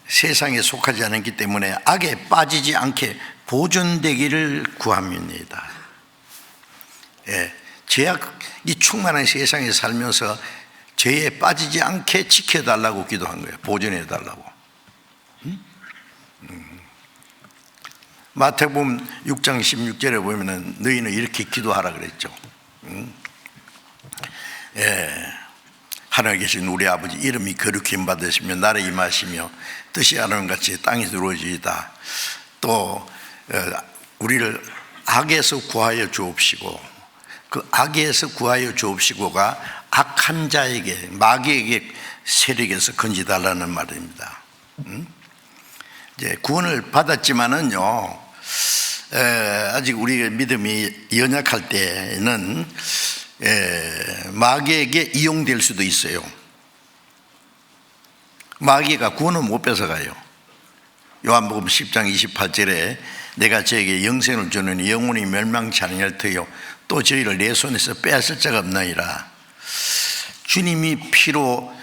세상에 속하지 않았기 때문에 악에 빠지지 않게 보존되기를 구합니다. 죄악이 충만한 세상에 살면서 죄에 빠지지 않게 지켜달라고 기도한 거예요. 보존해달라고. 마태복음 6장 16절에 보면은 너희는 이렇게 기도하라 그랬죠. 하늘에 계신 우리 아버지 이름이 거룩히 받으시며 나라에 임하시며 뜻이 하늘과 같이 땅에 이루어지이다. 또 우리를 악에서 구하여 주옵시고 그 악에서 구하여 주옵시고가 악한 자에게 마귀에게 세력에서 건지달라는 말입니다. 이제 구원을 받았지만은요 아직 우리의 믿음이 연약할 때는 마귀에게 이용될 수도 있어요. 마귀가 구원을 못 뺏어가요. 요한복음 10장 28절에 내가 저에게 영생을 주는 영혼이 멸망치 아니할 터요 또 저희를 내 손에서 빼앗을 자가 없나이다. 주님이 피로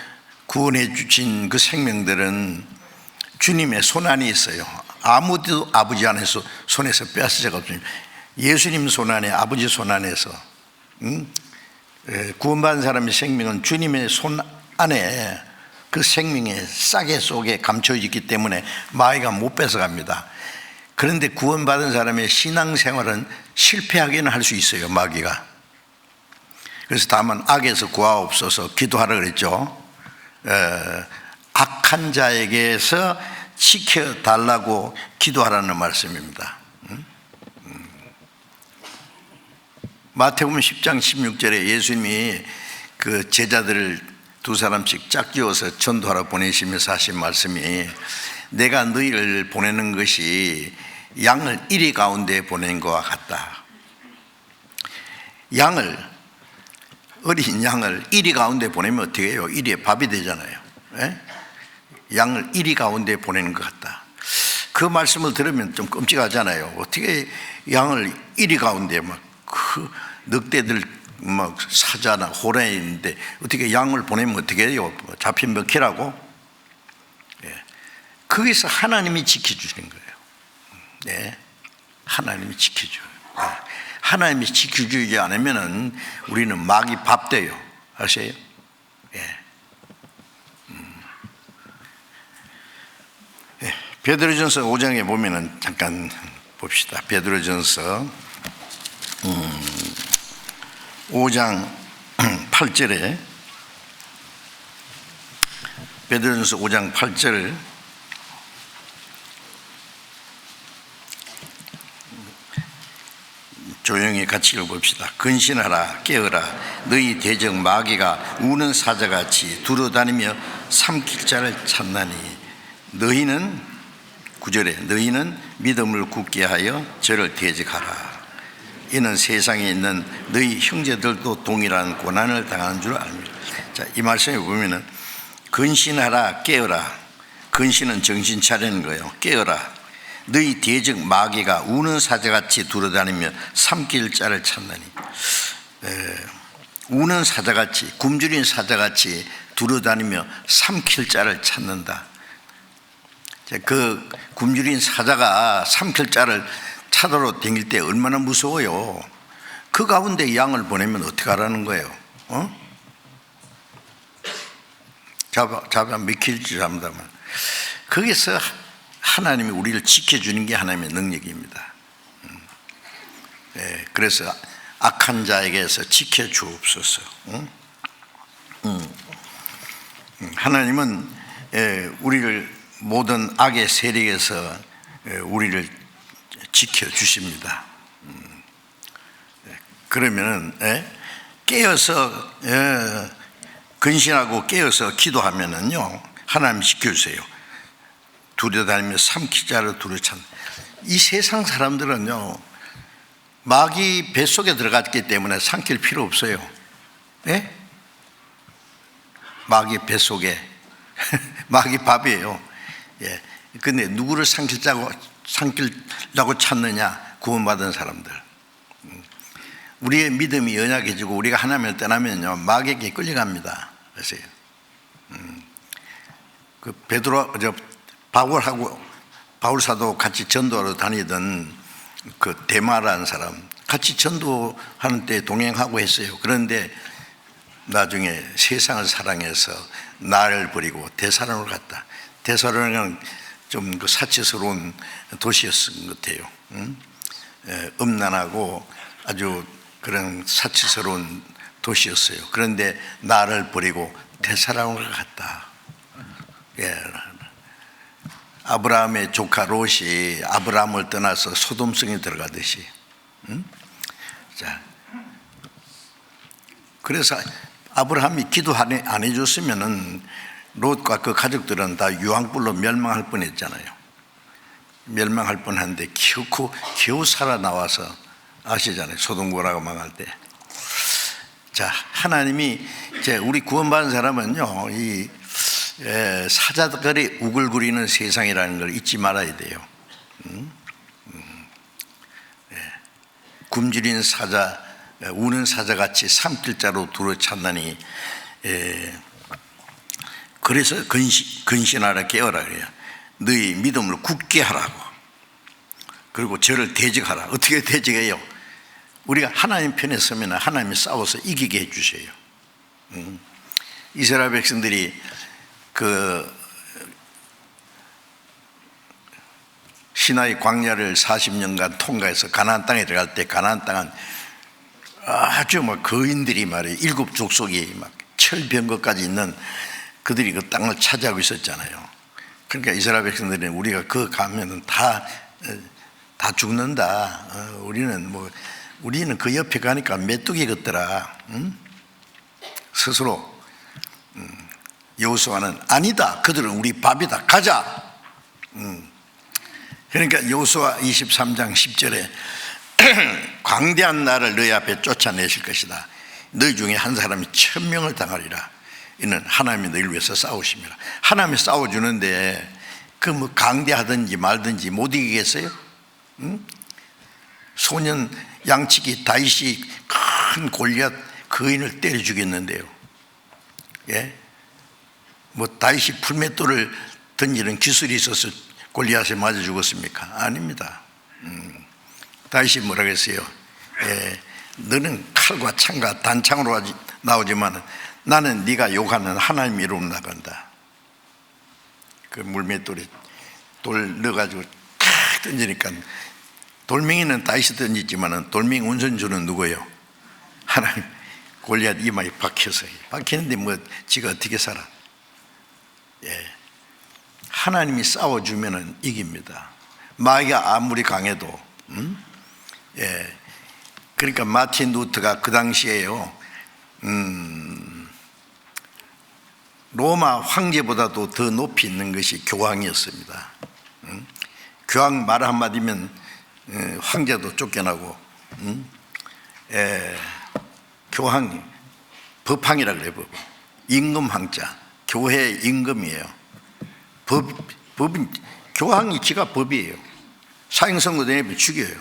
구원해 주신 그 생명들은 주님의 손 안에 있어요. 아무도 아버지 안에서 손에서 빼앗을 자가 없습니다. 예수님 손 안에 아버지 손 안에서 구원받은 사람의 생명은 주님의 손 안에 그 생명의 싸개 속에 감춰져 있기 때문에 마귀가 못 뺏어갑니다. 그런데 구원받은 사람의 신앙생활은 실패하기는 할 수 있어요, 마귀가. 그래서 다만 악에서 구하옵소서 기도하라 그랬죠. 악한 자에게서 지켜달라고 기도하라는 말씀입니다. 마태복음 10장 16절에 예수님이 그 제자들을 두 사람씩 짝지어서 전도하러 보내시면서 하신 말씀이, 내가 너희를 보내는 것이 양을 이리 가운데 보낸 것과 같다. 어린 양을 이리 가운데 보내면 어떻게 해요? 이리에 밥이 되잖아요. 양을 이리 가운데 보내는 것 같다. 그 말씀을 들으면 좀 끔찍하잖아요. 어떻게 양을 이리 가운데 그 늑대들 사자나 호랑이 있는데 어떻게 양을 보내면 어떻게 해요? 잡힌 먹히라고? 거기서 하나님이 지켜주는 거예요. 네, 하나님이 지켜줘요. 하나님이 지켜주지 않으면 우리는 마귀 밥 돼요. 아세요? 베드로전서 5장에 보면은 잠깐 봅시다. 베드로전서 5장 8절에, 베드로전서 5장 8절, 조용히 같이 읽어봅시다. 근신하라, 깨어라. 너희 대적 마귀가 우는 사자같이 두루다니며 삼킬 자를 찾나니 너희는, 9절에 너희는 믿음을 굳게 하여 저를 대적하라. 이는 세상에 있는 너희 형제들도 동일한 고난을 당하는 줄 압니다. 자, 이 말씀에 보면은 근신하라, 깨어라. 근신은 정신 차리는 거예요. 깨어라. 너희 대적 마귀가 우는 사자같이 두루다니며 삼킬 자를 찾나니. 우는 사자같이, 굶주린 사자같이 두루다니며 삼킬 자를 찾는다. 그 굶주린 사자가 삼킬 자를 찾으러 다닐 때 얼마나 무서워요. 그 가운데 양을 보내면 어떻게 하라는 거예요? 잡아 미킬지 잡는다면. 거기서 하나님이 우리를 지켜주는 게 하나님의 능력입니다. 그래서 악한 자에게서 지켜주옵소서. 하나님은 우리를 모든 악의 세력에서 우리를 지켜주십니다. 그러면은 깨어서 근신하고 깨어서 기도하면은요, 하나님 지켜주세요. 두려다니며 삼킬 자를 두려찾는. 이 세상 사람들은요, 마귀 뱃속에 들어갔기 때문에 삼킬 필요 없어요. 마귀 뱃속에 마귀 밥이에요. 근데 누구를 삼키려고 찾느냐? 구원받은 사람들. 우리의 믿음이 연약해지고 우리가 하나님을 떠나면요, 마귀에게 끌려갑니다. 아세요? 그 바울 사도 같이 전도하러 다니던 그 데마라는 사람, 같이 전도하는 때 동행하고 했어요. 그런데 나중에 세상을 사랑해서 나를 버리고 데살로니가로 갔다. 데살로니가는 좀 그 사치스러운 도시였던 것 같아요. 음란하고 아주 그런 사치스러운 도시였어요. 그런데 나를 버리고 데살로니가로 갔다. 아브라함의 조카 롯이 아브라함을 떠나서 소돔성에 들어가듯이. 자, 그래서 아브라함이 기도 안 해줬으면은 롯과 그 가족들은 다 유황불로 멸망할 뻔했잖아요. 멸망할 뻔한데 겨우 살아나와서, 아시잖아요, 소돔고라가 망할 때. 자, 하나님이 이제 우리 구원받은 사람은요, 이 사자들이 우글거리는 세상이라는 걸 잊지 말아야 돼요. 굶주린 사자, 우는 사자같이 삼킬 자로 두루 찾나니. 그래서 근신하라, 깨어라 그래요. 너희 믿음을 굳게 하라고. 그리고 저를 대적하라. 어떻게 대적해요? 우리가 하나님 편에 서면 하나님이 싸워서 이기게 해주세요. 이스라엘 백성들이 그 시나이 광야를 40년간 통과해서 가나안 땅에 들어갈 때 가나안 땅은 아주 막 거인들이 말이에요. 7 족속이 막 철병거까지 있는 그들이 그 땅을 차지하고 있었잖아요. 그러니까 이스라엘 백성들은 우리가 그 가면은 다 죽는다. 우리는 그 옆에 가니까 메뚜기 같더라. 스스로 여호수아는 아니다. 그들은 우리 밥이다. 가자. 그러니까 여호수아 23장 10절에 광대한 나를 너희 앞에 쫓아내실 것이다. 너희 중에 한 사람이 1000명을 당하리라. 이는 하나님이 너희를 위해서 싸우십니다. 하나님이 싸워주는데 그 뭐 강대하든지 말든지 못 이기겠어요? 소년 양치기 다윗이 큰 골리앗 거인을 때려 죽였는데요. 예? 뭐 다윗이 풀맷돌을 던지는 기술이 있어서 골리앗에 맞아 죽었습니까? 아닙니다. 다윗이 뭐라고 했어요? 예, 너는 칼과 창과 단창으로 나오지만 나는 네가 욕하는 하나님 이름으로 나간다. 그 물맷돌에 돌 넣어가지고 탁 던지니까 돌멩이는 다윗이 던지지만 돌멩이 운선주는 누구예요? 하나님. 골리앗 이마에 박혀서 박히는데 뭐 지가 어떻게 살아? 예, 하나님이 싸워주면은 이깁니다. 마귀가 아무리 강해도. 예, 그러니까 마틴 루터가 그 당시에요. 로마 황제보다도 더 높이 있는 것이 교황이었습니다. 교황 말 한마디면 황제도 쫓겨나고. 교황이 법황이라 그래요. 임금 황자, 교회 임금이에요. 법은 교황이 지가 법이에요. 사형선고 내면 죽여요.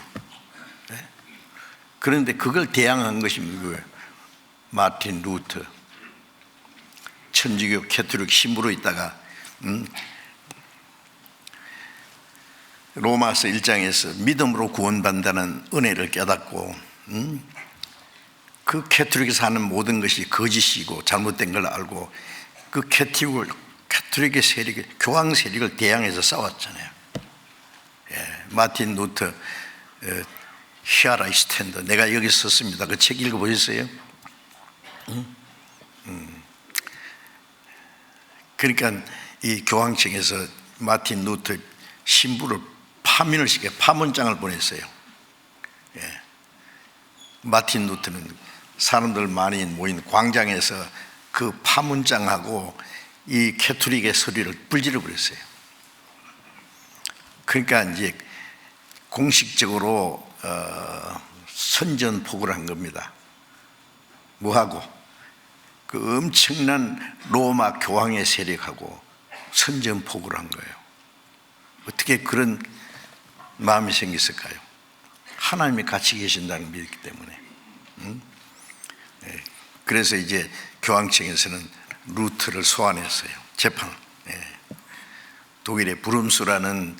그런데 그걸 대항한 것이 누구예요? 마틴 루터. 천주교 캐톨릭 신부로 있다가 로마서 1장에서 믿음으로 구원받는다는 은혜를 깨닫고 그 캐톨릭에서 하는 모든 것이 거짓이고 잘못된 걸 알고 그 캐톨릭의 세력, 교황 세력을 대항해서 싸웠잖아요. 예, 마틴 루터 Here I stand. 내가 여기 섰습니다. 그 책 읽어보셨어요? 그러니까 이 교황청에서 마틴 루터 신부를 파면을 시켜 파문장을 보냈어요. 예. 마틴 루터는 사람들 많이 모인 광장에서 그 파문장하고 이 캐톨릭의 서류를 불질러 버렸어요. 그러니까 이제 공식적으로 선전포고를 한 겁니다. 뭐하고? 그 엄청난 로마 교황의 세력하고 선전포고를 한 거예요. 어떻게 그런 마음이 생겼을까요? 하나님이 같이 계신다는 걸 믿기 때문에. 그래서 이제 교황청에서는 루터를 소환했어요. 재판. 독일의 브룸스라는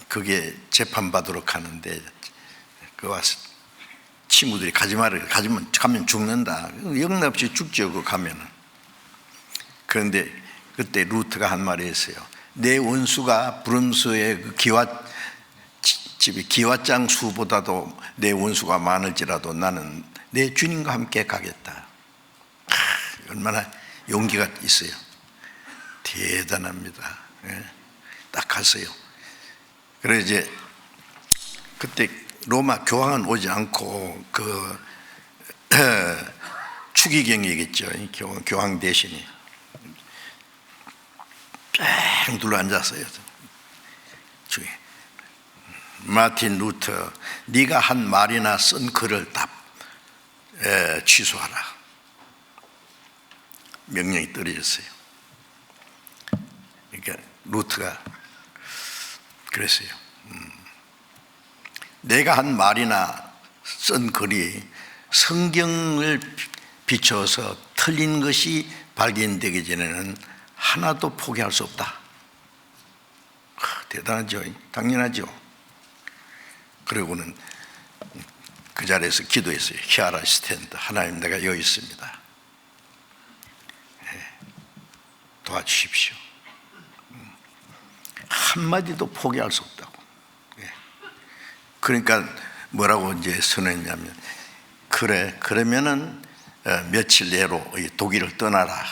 그게 재판받도록 하는데 그 와서 친구들이 가면 죽는다. 영납없이 죽죠. 그 가면은. 그런데 그때 루터가 한 말이 있어요. 내 원수가 브룸스의 그 기와장 수보다도 내 원수가 많을지라도 나는 내 주님과 함께 가겠다. 얼마나 용기가 있어요. 대단합니다. 딱 갔어요. 그래서 이제 그때 로마 교황은 오지 않고 그 추기경이겠죠. 교황 대신이 뺑 둘러 앉았어요. 마틴 루터, 네가 한 말이나 쓴 글을 다 취소하라. 명령이 떨어졌어요. 그러니까 루터가 그랬어요. 내가 한 말이나 쓴 글이 성경을 비춰서 틀린 것이 발견되기 전에는 하나도 포기할 수 없다. 대단하죠. 당연하죠. 그리고는 그 자리에서 기도했어요. 히아라 스탠드. 하나님, 내가 여기 있습니다. 도와주십시오. 한마디도 포기할 수 없다고. 예. 그러니까 뭐라고 이제 선언했냐면, 그래, 그러면은 며칠 내로 독일을 떠나라.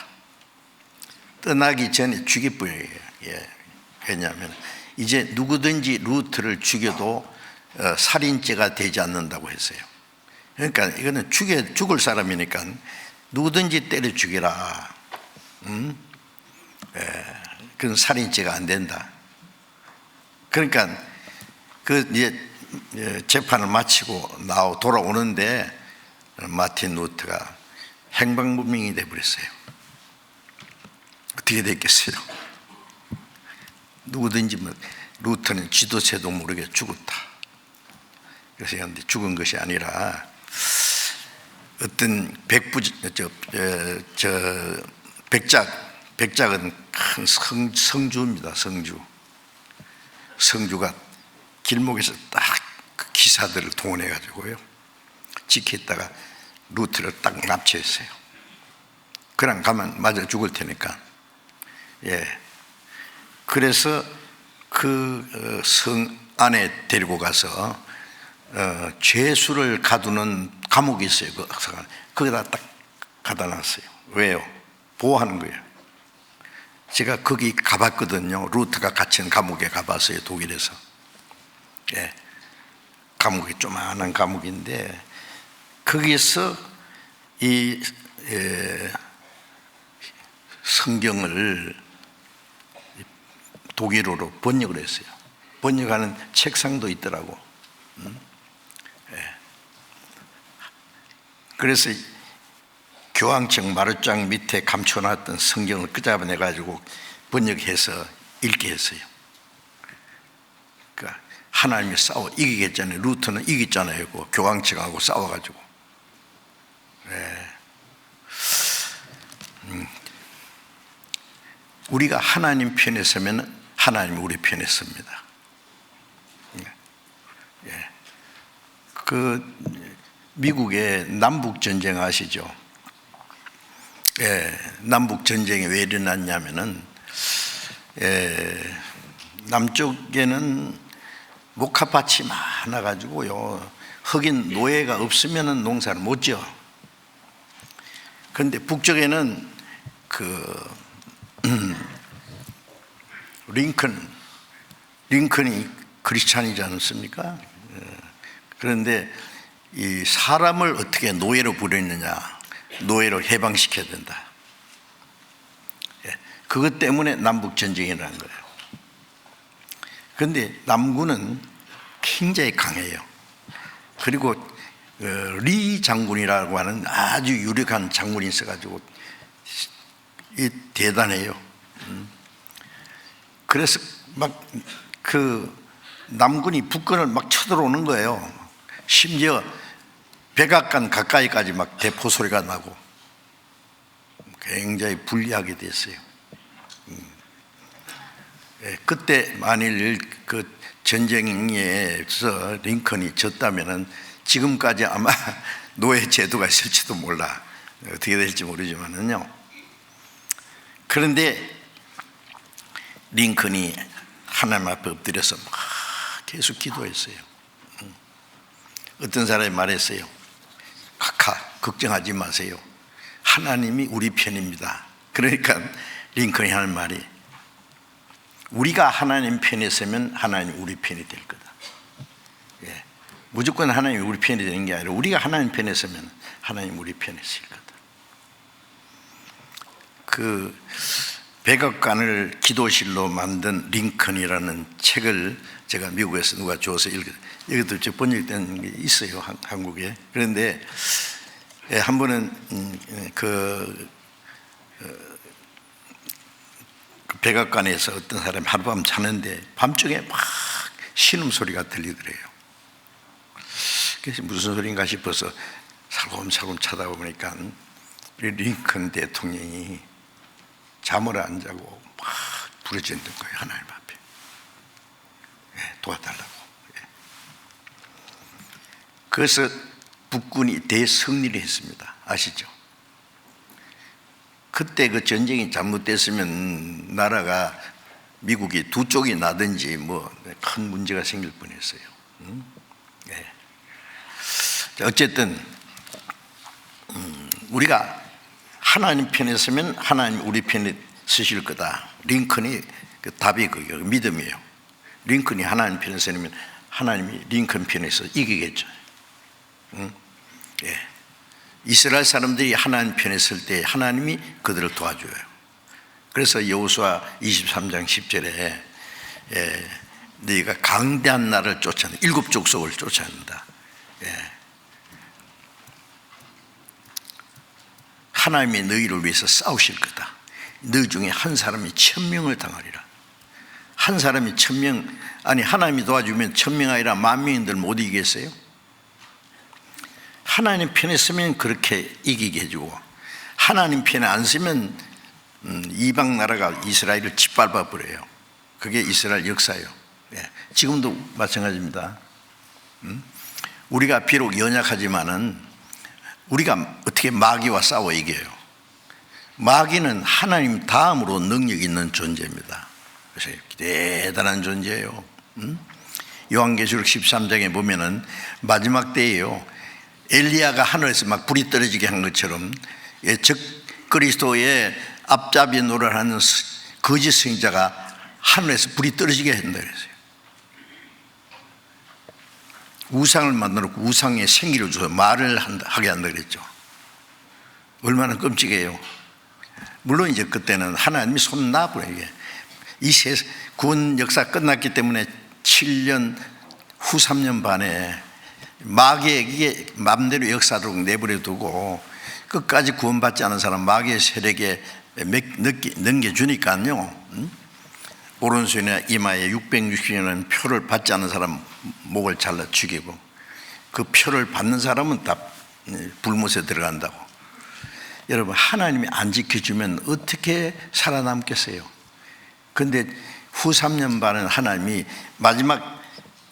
떠나기 전에 죽일 예. 왜냐하면 이제 누구든지 루트를 죽여도 살인죄가 되지 않는다고 했어요. 그러니까 이거는 죽을 사람이니까 누구든지 때려 죽여라. 그건 살인죄가 안 된다. 그러니까 그 이제 재판을 마치고 돌아오는데 마틴 루터가 행방불명이 돼버렸어요. 어떻게 됐겠어요? 누구든지 루터는 지도새도 모르게 죽었다. 그래서 근데 죽은 것이 아니라 어떤 백작은 큰 성주입니다. 성주가 길목에서 딱 그 기사들을 동원해 가지고요, 지켰다가 루터를 딱 납치했어요. 그냥 가면 맞아 죽을 테니까. 예. 그래서 그 성 안에 데리고 가서 죄수를 가두는 감옥이 있어요. 거기다 딱 갖다 놨어요. 왜요? 보호하는 거예요. 제가 거기 가봤거든요. 루터가 갇힌 감옥에 가봤어요. 독일에서. 예. 감옥이 조만한 감옥인데 거기에서 이 성경을 독일어로 번역을 했어요. 번역하는 책상도 있더라고. 예. 그래서 교황청 마루장 밑에 감춰놨던 성경을 끄잡아내 가지고 번역해서 읽게 했어요. 그러니까 하나님이 이기겠잖아요. 루터는 이겼잖아요. 그 교황청하고 싸워가지고. 네. 우리가 하나님 편에 서면 하나님이 우리 편에 섭니다. 예. 그 미국의 남북 전쟁 아시죠? 예. 남북 전쟁이 왜 일어났냐면은 남쪽에는 목화밭이 많아가지고요, 흑인 노예가 없으면은 농사를 못 지어. 그런데 북쪽에는 링컨이 크리스찬이지 않습니까? 그런데 이 사람을 어떻게 노예로 부리느냐, 노예로 해방시켜야 된다. 그것 때문에 남북 전쟁이 일어난 거예요. 그런데 남군은 굉장히 강해요. 그리고 리 장군이라고 하는 아주 유력한 장군이 있어가지고 대단해요. 그래서 막 그 남군이 북군을 막 쳐들어오는 거예요. 심지어 백악관 가까이까지 막 대포 소리가 나고 굉장히 불리하게 됐어요. 그때 만일 그 전쟁에서 링컨이 졌다면은 지금까지 아마 노예 제도가 있을지도 몰라. 어떻게 될지 모르지만은요. 그런데 링컨이 하나님 앞에 엎드려서 막 계속 기도했어요. 어떤 사람이 말했어요. 카카, 걱정하지 마세요. 하나님이 우리 편입니다. 그러니까 링컨이 하는 말이, 우리가 하나님 편에 서면 하나님 우리 편이 될 거다. 예. 무조건 하나님이 우리 편이 되는 게 아니라 우리가 하나님 편에 서면 하나님 우리 편에 있을 거다. 그 백악관을 기도실로 만든 링컨이라는 책을 제가 미국에서 누가 줘서 이것도 제 번역된 게 있어요, 한국에. 그런데 한 번은 그 백악관에서 어떤 사람이 하룻밤 자는데 밤중에 막 신음소리가 들리더래요. 그래서 무슨 소리인가 싶어서 살금살금 쳐다보니까 링컨 대통령이 잠을 안 자고 막 부르짖는 거예요, 하나님 앞에. 도와달라고. 그래서 북군이 대승리를 했습니다. 아시죠? 그때 그 전쟁이 잘못됐으면 나라가 미국이 두 쪽이 나든지 뭐 큰 문제가 생길 뻔했어요. 네. 어쨌든 우리가 하나님 편에 서면 하나님 우리 편에 서실 거다. 링컨이 그 답이 그게 믿음이에요. 링컨이 하나님 편에 서면 하나님이 링컨 편에서 이기겠죠. 예. 이스라엘 사람들이 하나님 편에 설 때 하나님이 그들을 도와줘요. 그래서 여호수아 23장 10절에 너희가 강대한 나를 쫓아낸다. 7 족속을 쫓아낸다. 예. 하나님이 너희를 위해서 싸우실 거다. 너희 중에 한 사람이 1000명을 당하리라. 한 사람이 1000명, 아니 하나님이 도와주면 1000명 아니라 10,000명인들 못 이기겠어요? 하나님 편에 서면 그렇게 이기게 해주고, 하나님 편에 안 서면 이방 나라가 이스라엘을 짓밟아 버려요. 그게 이스라엘 역사예요. 예. 지금도 마찬가지입니다. 우리가 비록 연약하지만은 우리가 어떻게 마귀와 싸워 이겨요? 마귀는 하나님 다음으로 능력 있는 존재입니다. 그래서 대단한 존재예요. 요한계시록 13장에 보면은 마지막 때에요, 엘리야가 하늘에서 막 불이 떨어지게 한 것처럼 적 그리스도의 앞잡이 노릇을 하는 거짓 선지자가 하늘에서 불이 떨어지게 한다 그랬어요. 우상을 만들어놓고 우상에 생기를 줘서 말을 하게 한다 그랬죠. 얼마나 끔찍해요. 물론 이제 그때는 하나님이 손 놔버려요. 이 구원 역사 끝났기 때문에 7년 후 3년 반에 마귀에게 마음대로 역사도록 내버려 두고 끝까지 구원받지 않은 사람 마귀의 세력에 넘겨주니까요, 오른손이나 이마에 660년은 표를 받지 않은 사람 목을 잘라 죽이고, 그 표를 받는 사람은 다 불못에 들어간다고. 여러분, 하나님이 안 지켜주면 어떻게 살아남겠어요? 근데 후 3년 반은 하나님이 마지막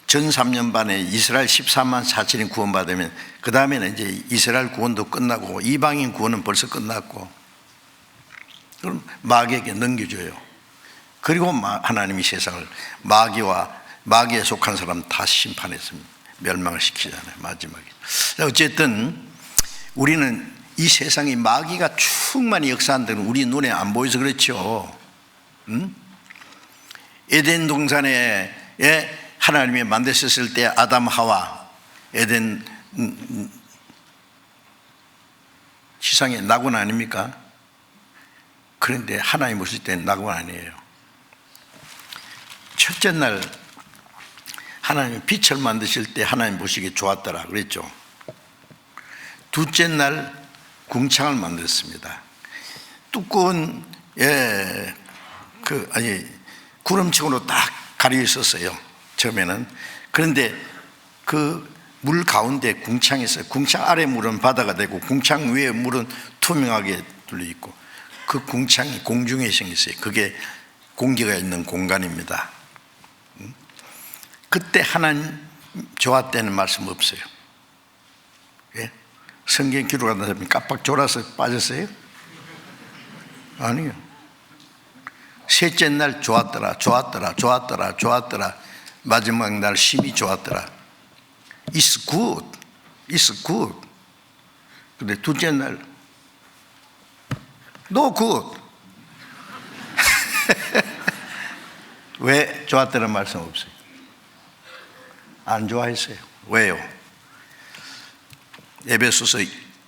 전 3년 반에 이스라엘 14만 4천이 구원받으면 그 다음에는 이제 이스라엘 구원도 끝나고 이방인 구원은 벌써 끝났고, 그럼 마귀에게 넘겨줘요. 그리고 하나님이 세상을 마귀에 속한 사람 다 심판해서 멸망을 시키잖아요, 마지막에. 어쨌든 우리는 이 세상에 마귀가 충만히 역사한다는 우리 눈에 안 보여서 그렇죠. 에덴 동산에 하나님이 만드셨을 때 아담 하와 에덴 지상의 낙원 아닙니까? 그런데 하나님 보실 때는 낙원 아니에요. 첫째 날 하나님이 빛을 만드실 때 하나님 보시기에 좋았더라 그랬죠. 둘째 날 궁창을 만들었습니다. 두꺼운 구름층으로 딱 가려 있었어요, 처음에는. 그런데 그 물 가운데 궁창이 있어요. 궁창 아래 물은 바다가 되고 궁창 위에 물은 투명하게 뚫려 있고, 그 궁창이 공중에 생겼어요. 그게 공기가 있는 공간입니다. 그때 하나님 좋았다는 말씀 없어요. 예? 성경 기록하는 사람이 깜빡 졸아서 빠졌어요? 아니요. 셋째 날 좋았더라, 좋았더라, 좋았더라, 좋았더라. 마지막 날 심히 좋았더라. It's good, it's good. 근데 둘째 날 No good. 왜 좋았다는 말씀 없어요? 안 좋아했어요. 왜요? 에베소서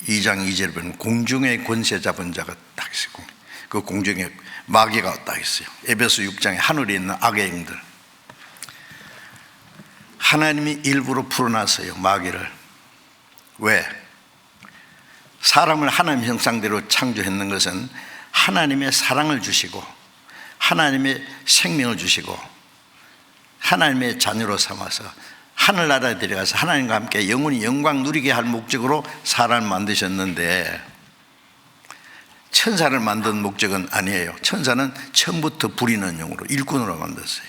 2장 2절에 보면 공중의 권세 잡은 자가 딱 있어요. 그 공중에 마귀가 딱 있어요. 에베소 6장에 하늘에 있는 악의 영들. 하나님이 일부러 풀어놨어요, 마귀를. 왜? 사람을 하나님 형상대로 창조했는 것은 하나님의 사랑을 주시고 하나님의 생명을 주시고 하나님의 자녀로 삼아서 하늘나라에 데려가서 하나님과 함께 영원히 영광 누리게 할 목적으로 사람을 만드셨는데, 천사를 만든 목적은 아니에요. 천사는 처음부터 부리는 영으로 일꾼으로 만들었어요.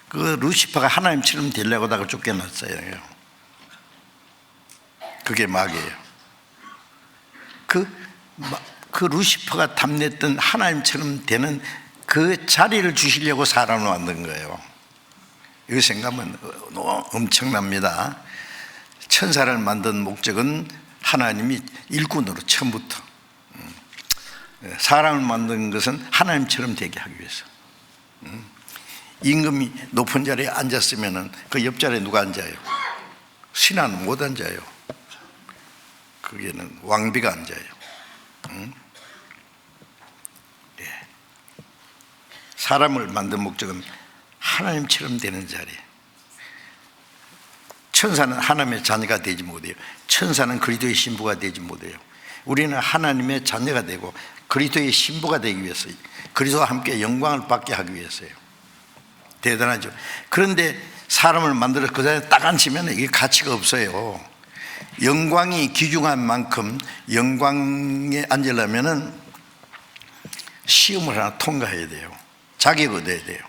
그 루시퍼가 하나님처럼 되려고 하다가 쫓겨났어요. 그게 마귀예요. 그 루시퍼가 탐냈던 하나님처럼 되는 그 자리를 주시려고 사람을 만든 거예요. 이거 생각하면 너무 엄청납니다. 천사를 만든 목적은 하나님이 일꾼으로 처음부터, 사람을 만든 것은 하나님처럼 되게 하기 위해서. 임금이 높은 자리에 앉았으면 그 옆자리에 누가 앉아요? 신하는 못 앉아요. 거기에는 왕비가 앉아요. 사람을 만든 목적은 하나님처럼 되는 자리. 천사는 하나님의 자녀가 되지 못해요. 천사는 그리스도의 신부가 되지 못해요. 우리는 하나님의 자녀가 되고 그리스도의 신부가 되기 위해서, 그리스도와 함께 영광을 받게 하기 위해서요. 대단하죠. 그런데 사람을 만들어 그 자리에 딱 앉히면 이게 가치가 없어요. 영광이 귀중한 만큼 영광에 앉으려면 시험을 하나 통과해야 돼요. 자격 얻어야 돼요.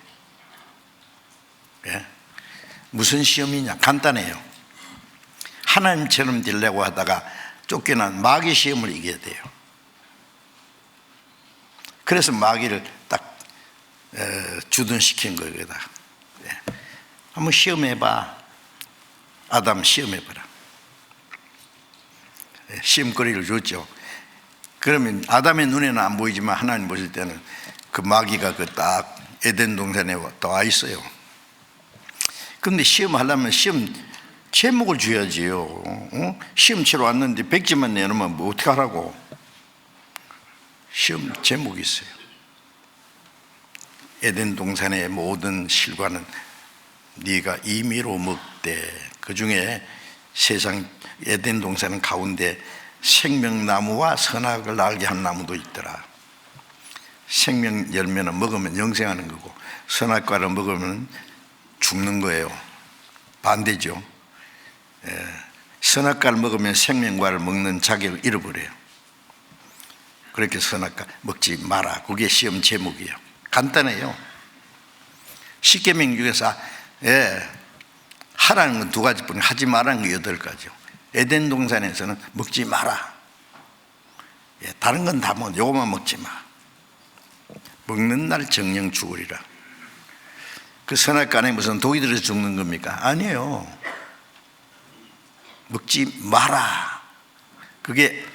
예? 무슨 시험이냐? 간단해요. 하나님처럼 되려고 하다가 쫓겨난 마귀 시험을 이겨야 돼요. 그래서 마귀를 딱 주둔시킨 거거든. 예. 한번 시험해봐. 아담 시험해봐라. 예, 시험거리를 줬죠. 그러면 아담의 눈에는 안 보이지만 하나님 보실 때는 그 마귀가 그 딱 에덴 동산에 와 있어요. 그런데 시험하려면 시험 제목을 줘야지요. 시험 치러 왔는데 백지만 내놓으면 뭐 어떻게 하라고. 시험 제목이 있어요. 에덴 동산의 모든 실과는 네가 임의로 먹되, 그 중에 세상 에덴 동산 가운데 생명나무와 선악을 알게 한 나무도 있더라. 생명 열매는 먹으면 영생하는 거고, 선악과를 먹으면 죽는 거예요. 반대죠. 선악과를 먹으면 생명과를 먹는 자격을 잃어버려요. 그렇게 선악과 먹지 마라. 그게 시험 제목이에요. 간단해요. 십계명 중에서 하라는 건 2가지뿐, 하지 말라는 건 8가지요. 에덴 동산에서는 먹지 마라. 다른 건 다 먹어. 요것만 먹지 마. 먹는 날 정령 죽으리라. 그 선악과에 무슨 독이 들어서 죽는 겁니까? 아니에요. 먹지 마라. 그게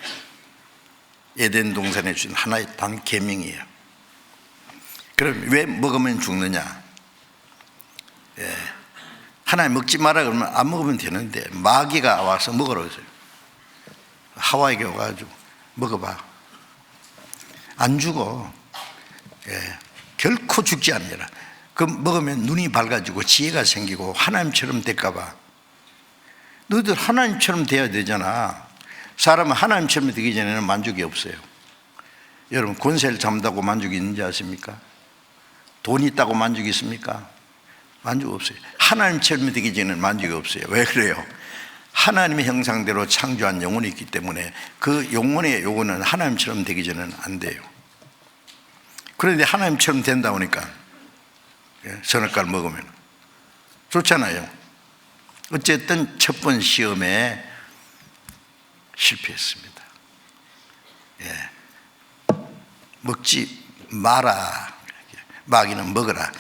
에덴 동산에 주신 하나의 단 계명이에요. 그럼 왜 먹으면 죽느냐? 하나님 먹지 마라 그러면 안 먹으면 되는데 마귀가 와서 먹으라고 했어요. 하와에게 와가지고 먹어봐. 안 죽어. 결코 죽지 않느라. 그 먹으면 눈이 밝아지고 지혜가 생기고 하나님처럼 될까봐. 너희들 하나님처럼 돼야 되잖아. 사람은 하나님처럼 되기 전에는 만족이 없어요. 여러분, 권세를 잡는다고 만족이 있는지 아십니까? 돈이 있다고 만족이 있습니까? 만족 없어요. 하나님처럼 되기 전에는 만족이 없어요. 왜 그래요? 하나님의 형상대로 창조한 영혼이 있기 때문에 그 영혼의 요구는 하나님처럼 되기 전에는 안 돼요. 그런데 하나님처럼 된다 보니까 선악과를 먹으면 좋잖아요. 어쨌든 첫 번 시험에 실패했습니다. 먹지 마라. 마귀는 먹어라.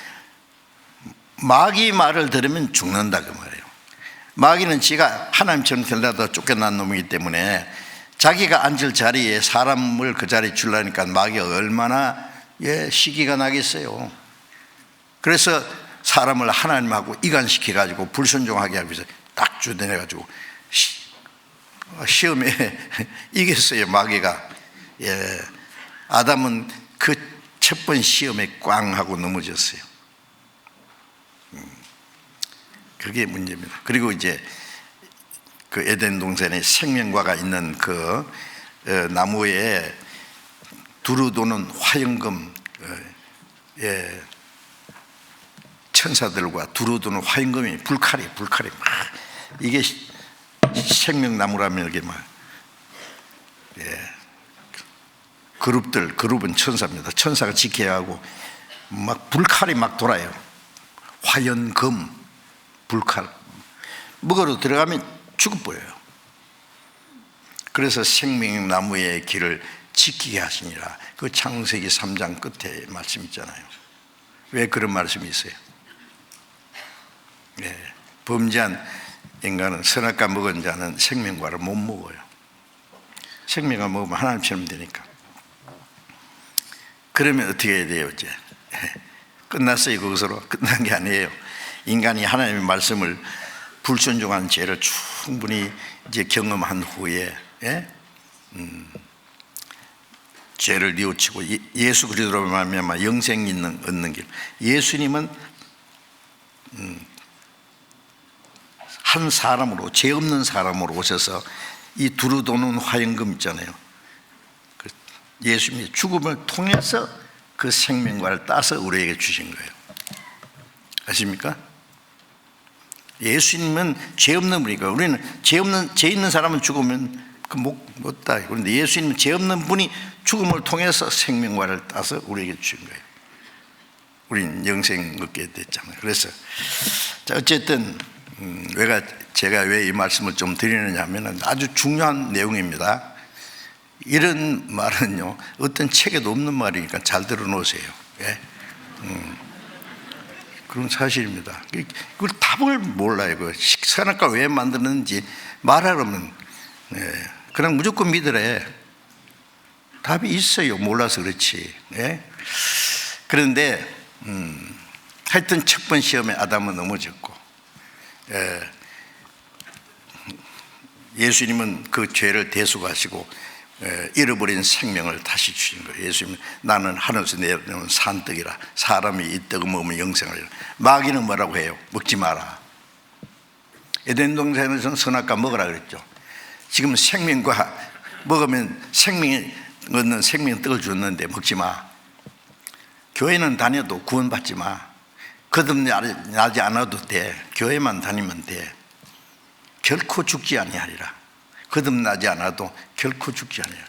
마귀 말을 들으면 죽는다 그 말이에요. 마귀는 지가 하나님처럼 되려다 쫓겨난 놈이기 때문에 자기가 앉을 자리에 사람을 그 자리에 주려니까 마귀가 얼마나 시기가 나겠어요. 그래서 사람을 하나님하고 이간시켜가지고 불순종하게 하기 위해서 딱 주둔해가지고 시험에 이겼어요. 마귀가. 아담은 그 첫 번 시험에 꽝 하고 넘어졌어요. 그게 문제입니다. 그리고 이제 그 에덴 동산에 생명과가 있는 그 나무에 두루 도는 화영금, 천사들과 두루 도는 화영금이 불칼이 막, 이게 생명나무라면 이게 막, 그룹은 천사입니다. 천사가 지켜야 하고 막 불칼이 막 돌아요. 화연금, 불칼 먹으러 들어가면 죽어버려요. 그래서 생명나무의 길을 지키게 하시니라. 그 창세기 3장 끝에 말씀 있잖아요. 왜 그런 말씀이 있어요? 범죄한 인간은 선악과 먹은 자는 생명과를 못 먹어요. 생명과 먹으면 하나님처럼 되니까. 그러면 어떻게 해야 돼요? 이제 끝났어요. 거기서로 끝난 게 아니에요. 인간이 하나님의 말씀을 불순종한 죄를 충분히 이제 경험한 후에 죄를 뉘우치고 예수 그리스도로 말미암아 영생 있는 얻는 길. 예수님은 한 사람으로, 죄 없는 사람으로 오셔서 이 두루 도는 화영금 있잖아요. 예수님의 죽음을 통해서 그 생명과를 따서 우리에게 주신 거예요. 아십니까? 예수님은 죄 없는 분이니까. 우리는 죄 있는 사람은 죽으면 못 다. 그런데 예수님은 죄 없는 분이 죽음을 통해서 생명과를 따서 우리에게 주신 거예요. 우리는 영생 얻게 됐잖아요. 그래서 어쨌든 제가 왜 이 말씀을 좀 드리느냐 하면 아주 중요한 내용입니다. 이런 말은요, 어떤 책에도 없는 말이니까 잘 들어놓으세요. 그런 사실입니다. 그걸 답을 몰라요. 선악과 왜 만드는지 말하려면 그냥 무조건 믿으래. 답이 있어요. 몰라서 그렇지. 그런데 하여튼 첫 번 시험에 아담은 넘어졌고, 예수님은 그 죄를 대속하시고 잃어버린 생명을 다시 주신 거예요. 예수님은 나는 하늘에서 내려온 산떡이라, 사람이 이 떡을 먹으면 영생을 이라. 마귀는 뭐라고 해요? 먹지 마라. 에덴 동산에서는 선악과 먹으라 그랬죠. 지금 생명과 먹으면 생명이 얻는 생명 떡을 줬는데 먹지 마. 교회는 다녀도 구원받지 마. 거듭나지 않아도 돼. 교회만 다니면 돼. 결코 죽지 아니하리라. 거듭나지 않아도 결코 죽지 아니하리라.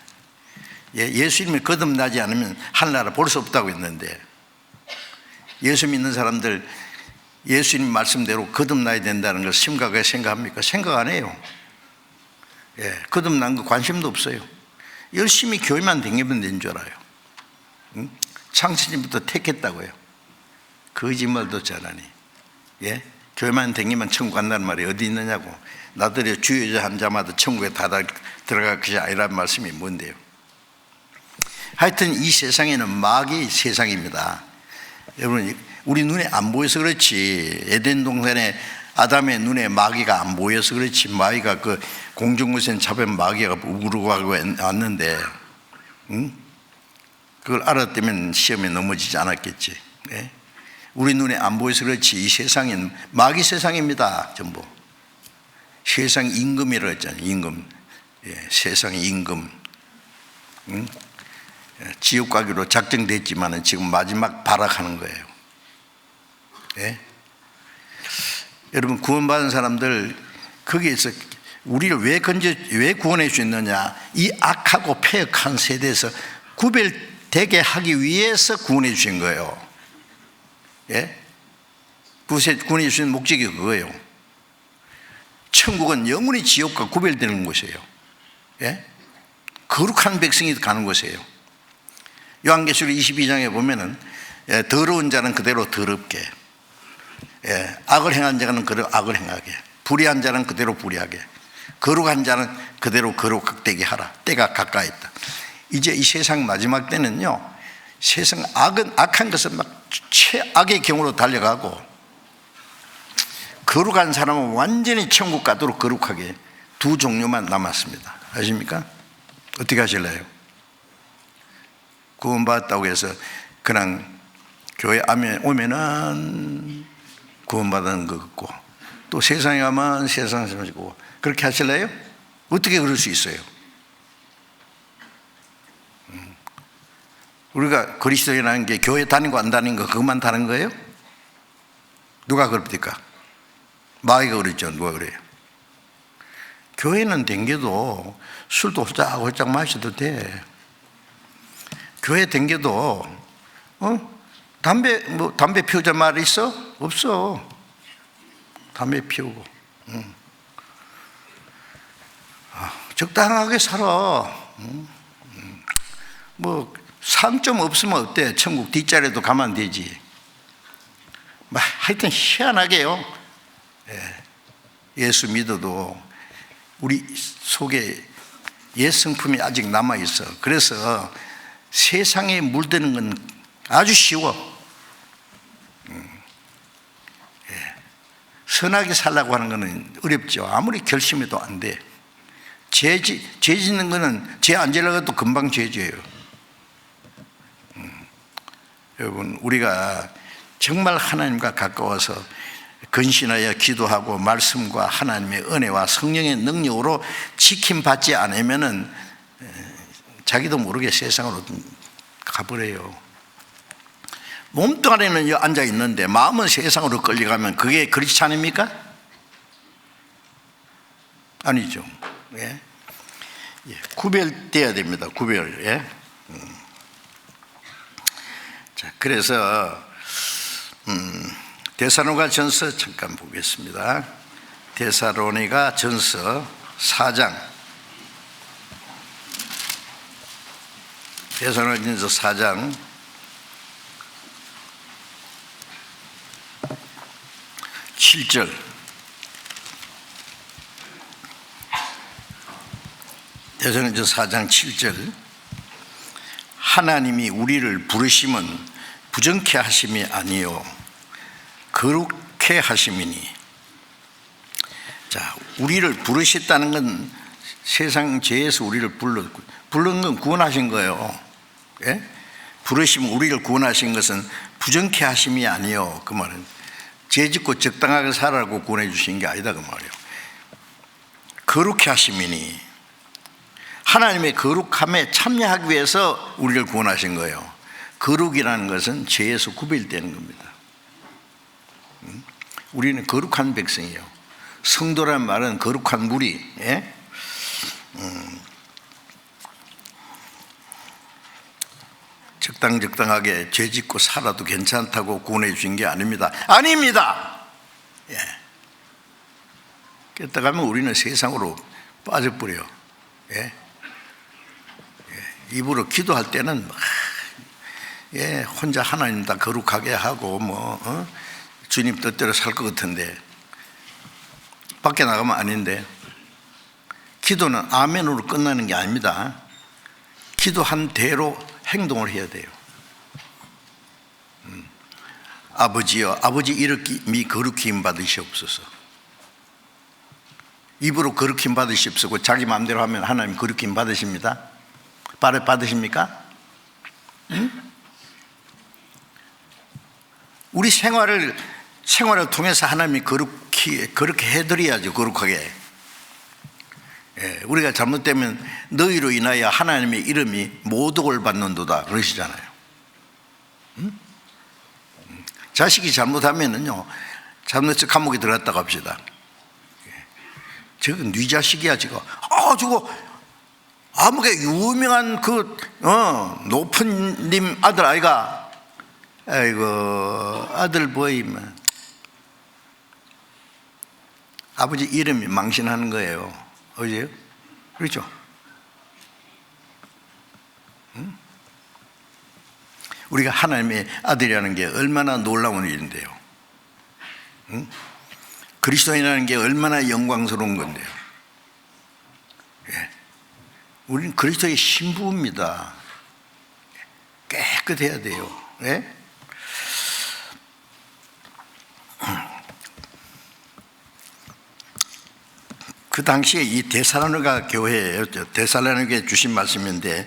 예수님이 거듭나지 않으면 하늘나라 볼 수 없다고 했는데, 예수 믿는 사람들 예수님 말씀대로 거듭나야 된다는 걸 심각하게 생각합니까? 생각 안 해요. 거듭난 거 관심도 없어요. 열심히 교회만 다니면 되는 줄 알아요. 창세전부터 택했다고요. 거짓말도 잘하니. 교회만 다니면 천국 간다는 말이 어디 있느냐고. 나들이 주여자 한 자마다 천국에 다 들어갈 것이 아니라는 말씀이 뭔데요? 하여튼 이 세상에는 마귀의 세상입니다. 여러분, 우리 눈에 안 보여서 그렇지, 에덴 동산에 아담의 눈에 마귀가 안 보여서 그렇지, 마귀가 그 공중무선 잡은 마귀가 우르고 왔는데, 그걸 알았다면 시험에 넘어지지 않았겠지. 우리 눈에 안 보여서 그렇지, 이 세상은 마귀 세상입니다. 전부 세상 임금이라고 했잖아요. 임금. 세상의 임금. 지옥 가기로 작정됐지만 지금 마지막 발악하는 거예요. 여러분, 구원받은 사람들 거기에서 우리를 왜 구원해 주셨느냐? 이 악하고 패역한 세대에서 구별되게 하기 위해서 구원해 주신 거예요. 구원해 주신 목적이 그거예요. 천국은 영원히 지옥과 구별되는 곳이에요. 거룩한 백성이 가는 곳이에요. 요한계시록 22장에 보면은 더러운 자는 그대로 더럽게, 악을 행한 자는 그대로 악을 행하게, 불의한 자는 그대로 불의하게, 거룩한 자는 그대로 거룩되게 하라. 때가 가까이 있다. 이제 이 세상 마지막 때는요, 세상 악한 것은 막 최악의 경우로 달려가고, 거룩한 사람은 완전히 천국 가도록 거룩하게 두 종류만 남았습니다. 아십니까? 어떻게 하실래요? 구원받았다고 해서 그냥 교회 오면은 구원받은 것 같고, 또 세상에 가면 세상 사람이고, 그렇게 하실래요? 어떻게 그럴 수 있어요? 우리가 그리스도인이라는 게 교회 다니고 안 다니는 거 그것만 다른 거예요? 누가 그럽니까? 마귀가 그랬죠. 누가 그래요? 교회는 댕겨도 술도 홀짝홀짝 마셔도 돼. 교회 댕겨도 담배 피우자 말 있어? 없어. 담배 피우고 적당하게 살아. 뭐 상점 없으면 어때? 천국 뒷자리도 가면 되지. 뭐 하여튼 희한하게요, 예수 믿어도 우리 속에 옛 성품이 아직 남아있어. 그래서 세상에 물드는 건 아주 쉬워. 선하게 살라고 하는 것은 어렵죠. 아무리 결심해도 안 돼. 죄 짓는 것은 죄 안 지려고 금방 죄 지어요. 여러분, 우리가 정말 하나님과 가까워서 근신하여 기도하고 말씀과 하나님의 은혜와 성령의 능력으로 지킴받지 않으면은 자기도 모르게 세상으로 가버려요. 몸뚱아리는 앉아 있는데 마음은 세상으로 끌려가면 그게 그렇지 않습니까? 아니죠. 예. 구별돼야 됩니다. 구별. 예. 자, 그래서 데살로니가 전서 잠깐 보겠습니다. 데살로니가 전서 4장. 데살로니가 전서 4장 7절. 데살로니가 4장 7절. 하나님이 우리를 부르심은 부정케 하심이 아니요 거룩케 하심이니. 자, 우리를 부르셨다는 건 세상 죄에서 우리를 부른 건 구원하신 거예요. 예? 부르시면 우리를 구원하신 것은 부정케 하심이 아니요, 그 말은 죄 짓고 적당하게 살라고 구원해 주신 게 아니다, 그 말이에요. 거룩케 하심이니. 하나님의 거룩함에 참여하기 위해서 우리를 구원하신 거예요. 거룩이라는 것은 죄에서 구별되는 겁니다. 우리는 거룩한 백성이에요. 성도란 말은 거룩한 무리. 예? 적당하게 죄 짓고 살아도 괜찮다고 구원해 주신 게 아닙니다. 아닙니다. 예. 그랬다 가면 우리는 세상으로 빠져버려요. 예. 입으로 기도할 때는 혼자 하나님 다 거룩하게 하고 주님 뜻대로 살 것 같은데 밖에 나가면 아닌데. 기도는 아멘으로 끝나는 게 아닙니다. 기도한 대로 행동을 해야 돼요. 아버지여, 아버지 이름이 거룩히 힘 받으시옵소서. 입으로 거룩히 힘 받으시옵소서. 자기 마음대로 하면 하나님 거룩히 힘 받으십니다. 받으십니까? 응? 우리 생활을 통해서 하나님이 그렇게 해드려야죠. 거룩하게. 예, 우리가 잘못되면 너희로 인하여 하나님의 이름이 모독을 받는도다 그러시잖아요. 응? 자식이 잘못하면은요, 잘못해서 감옥에 들어갔다고 합시다. 저건 네 자식이야 지금. 저거 아무게 유명한 높은 님 아들 아이가. 아이고, 아들 보이면 아버지 이름이 망신하는 거예요. 어제요? 그렇죠? 응? 우리가 하나님의 아들이라는 게 얼마나 놀라운 일인데요. 응? 그리스도인이라는 게 얼마나 영광스러운 건데요. 예. 우리는 그리스도의 신부입니다. 깨끗해야 돼요. 예? 그 당시에 이 데살로니가 교회였죠. 데살로니가에 주신 말씀인데,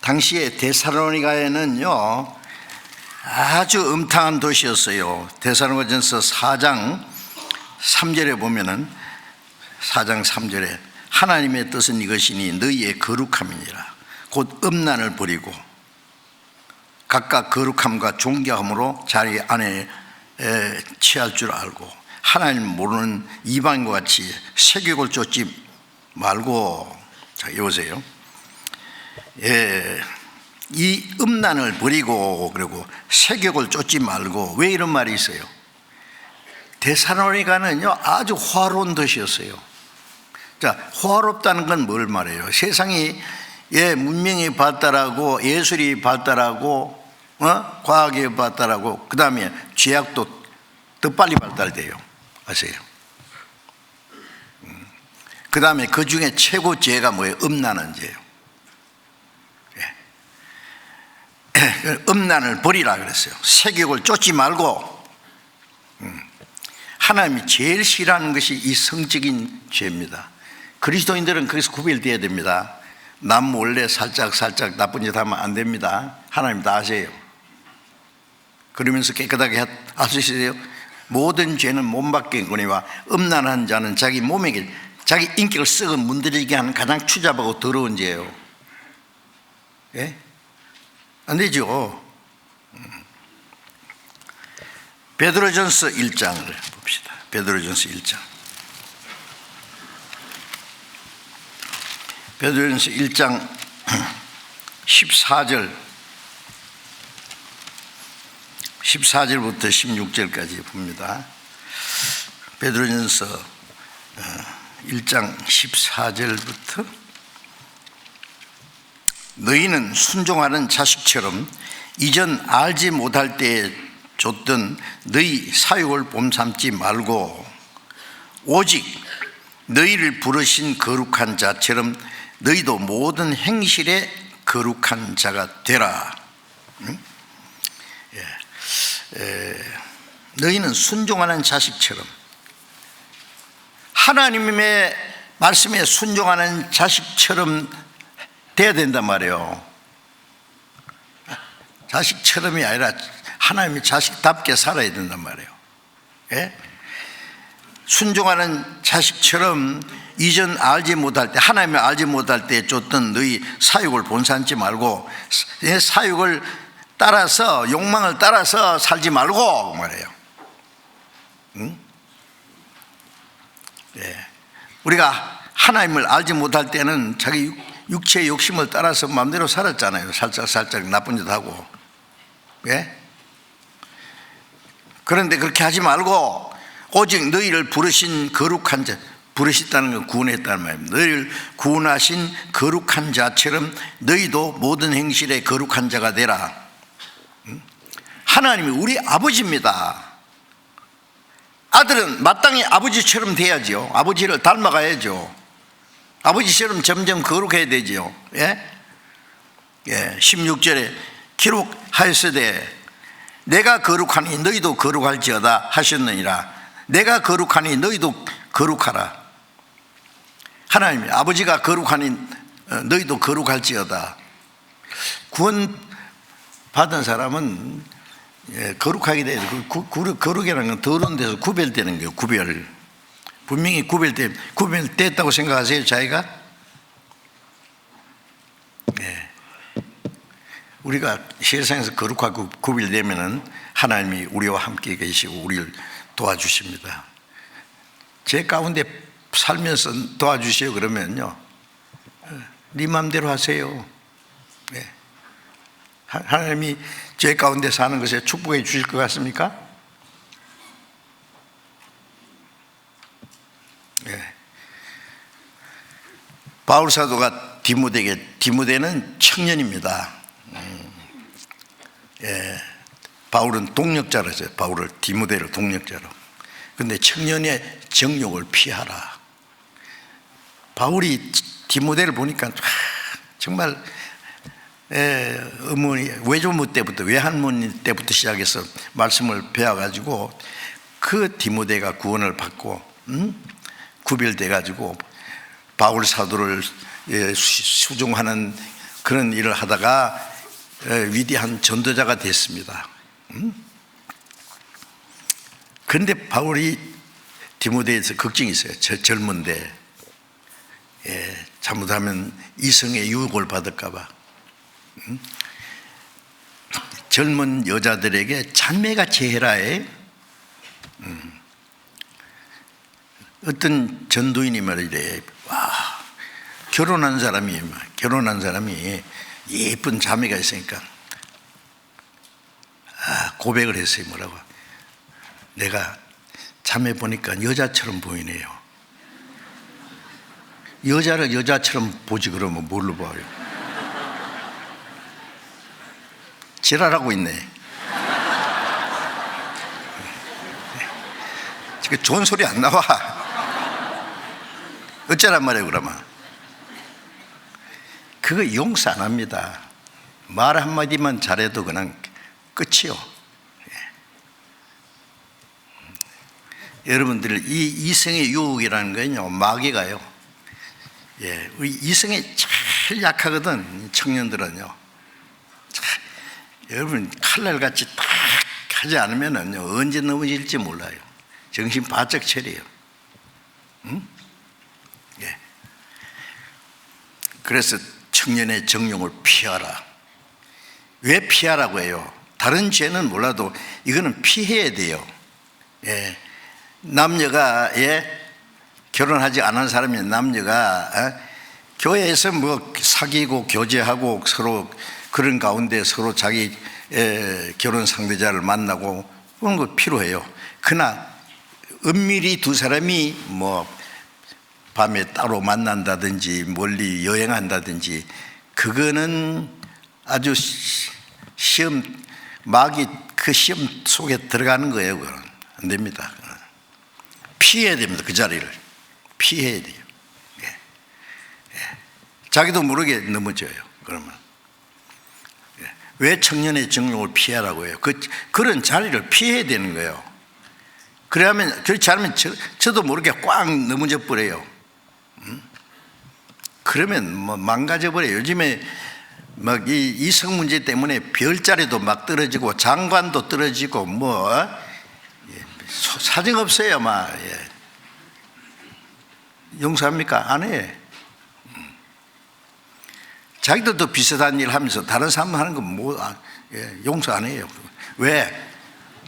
당시에 데살로니가에는요 아주 음탕한 도시였어요. 데살로니가전서 4장 3절에 보면은 4장 3절에 하나님의 뜻은 이것이니 너희의 거룩함이니라. 곧 음란을 버리고 각각 거룩함과 존경함으로 자기 안에 취할 줄 알고 하나님 모르는 이방인과 같이 세격을 쫓지 말고. 자, 여보세요. 이 음란을 버리고 그리고 세격을 쫓지 말고. 왜 이런 말이 있어요? 데살로니가는요 아주 화로운 도시였어요. 자, 화롭다는 건 뭘 말해요? 세상이 문명이 발달하고 예술이 발달하고 과학이 발달하고 그 다음에 죄악도 더 빨리 발달돼요. 아세요? 그 다음에 그 중에 최고 죄가 뭐예요? 음란한 죄예요. 음란을 버리라 그랬어요. 세욕을 쫓지 말고. 하나님이 제일 싫어하는 것이 이 성적인 죄입니다. 그리스도인들은 거기서 구별되어야 됩니다. 남 몰래 살짝 나쁜 짓 하면 안 됩니다. 하나님 다 아세요. 그러면서 깨끗하게 할 수 있어요. 모든 죄는 몸밖이거니와 음란한 자는 자기 몸에게 자기 인격을 썩어 문드리게 하는 가장 추잡하고 더러운 죄예요. 예? 안 되죠. 베드로전서 1장을 봅시다. 베드로전서 1장. 베드로전서 1장 14절부터 16절까지 봅니다. 베드로전서 1장 14절부터 너희는 순종하는 자식처럼 이전 알지 못할 때에 줬던 너희 사욕을 봄삼지 말고 오직 너희를 부르신 거룩한 자처럼 너희도 모든 행실에 거룩한 자가 되라. 너희는 순종하는 자식처럼 하나님의 말씀에 순종하는 자식처럼 돼야 된단 말이에요. 자식처럼이 아니라 하나님의 자식답게 살아야 된단 말이에요. 예? 순종하는 자식처럼 이전 알지 못할 때, 하나님을 알지 못할 때 줬던 너희 사욕을 본산지 말고 내 사욕을 따라서, 욕망을 따라서 살지 말고 말이에요. 응? 예. 우리가 하나님을 알지 못할 때는 자기 육체의 욕심을 따라서 마음대로 살았잖아요. 살짝 나쁜 짓 하고. 예? 그런데 그렇게 하지 말고 오직 너희를 부르신 거룩한 자, 부르셨다는 건 구원했다는 말입니다. 너희를 구원하신 거룩한 자처럼 너희도 모든 행실에 거룩한 자가 되라. 하나님이 우리 아버지입니다. 아들은 마땅히 아버지처럼 돼야죠. 아버지를 닮아가야죠. 아버지처럼 점점 거룩해야 되죠. 예? 16절에 기록하였으되 내가 거룩하니 너희도 거룩할지어다 하셨느니라. 내가 거룩하니 너희도 거룩하라. 하나님이 아버지가 거룩하니 너희도 거룩할지어다. 구원 받은 사람은 거룩하게 돼야 돼요. 거룩이라는 건 더러운 데서 구별되는 거예요. 구별. 분명히 구별됐다고 생각하세요, 자기가? 네. 우리가 세상에서 거룩하고 구별되면은 하나님이 우리와 함께 계시고 우리를 도와주십니다. 제 가운데 살면서 도와주세요 그러면요, 네 마음대로 하세요. 네. 하나님이 제 가운데 사는 것에 축복해 주실 것 같습니까? 네. 바울 사도가 디모데는 청년입니다. 바울은 동력자로 했어요. 바울을 디모데를 동력자로. 근데 청년의 정욕을 피하라. 바울이 디모데를 보니까 정말 어머니 외조부 때부터 외할머니 때부터 시작해서 말씀을 배워가지고 그 디모데가 구원을 받고 구별돼가지고 바울 사도를 수종하는 그런 일을 하다가 위대한 전도자가 됐습니다. 그런데 바울이 디모데에서 걱정이 있어요. 젊은데 잘못하면 이성의 유혹을 받을까 봐. 젊은 여자들에게 자매가 제해라에 어떤 전도인이 말이래. 와, 결혼한 사람이 예쁜 자매가 있으니까 고백을 했어요. 뭐라고? 내가 자매 보니까 여자처럼 보이네요. 여자를 여자처럼 보지 그러면 뭘로 봐요? 지랄하고 있네. 지금 좋은 소리 안 나와. 어쩌란 말이에요 그러면. 그거 용서 안 합니다. 말 한마디만 잘해도 그냥 끝이요. 여러분들 이 이성의 유혹이라는 건요, 마귀가요, 우리 이성이 제일 약하거든. 청년들은요, 여러분 칼날같이 딱 하지 않으면은요 언제 넘어질지 몰라요. 정신 바짝 차려요. 응? 예. 그래서 청년의 정욕을 피하라. 왜 피하라고 해요? 다른 죄는 몰라도 이거는 피해야 돼요. 예. 남녀가 결혼하지 않은 사람이 남녀가 교회에서 뭐 사귀고 교제하고 서로 그런 가운데 서로 자기 결혼 상대자를 만나고 그런 거 필요해요. 그러나 은밀히 두 사람이 뭐 밤에 따로 만난다든지 멀리 여행한다든지 그거는 아주 시험, 마귀 그 시험 속에 들어가는 거예요. 그건 안 됩니다. 피해야 됩니다. 그 자리를 피해야 돼요. 자기도 모르게 넘어져요. 그러면 왜 청년의 정욕을 피하라고 해요? 그런 자리를 피해야 되는 거예요. 그렇지 않으면 저도 모르게 꽉 넘어져 버려요. 그러면 뭐 망가져 버려요. 요즘에 막 이 이성 문제 때문에 별자리도 막 떨어지고 장관도 떨어지고 뭐 사정 없어요. 막 용서합니까? 안 해. 자기들도 비슷한 일 하면서 다른 사람 하는 거 뭐 용서 안 해요. 왜?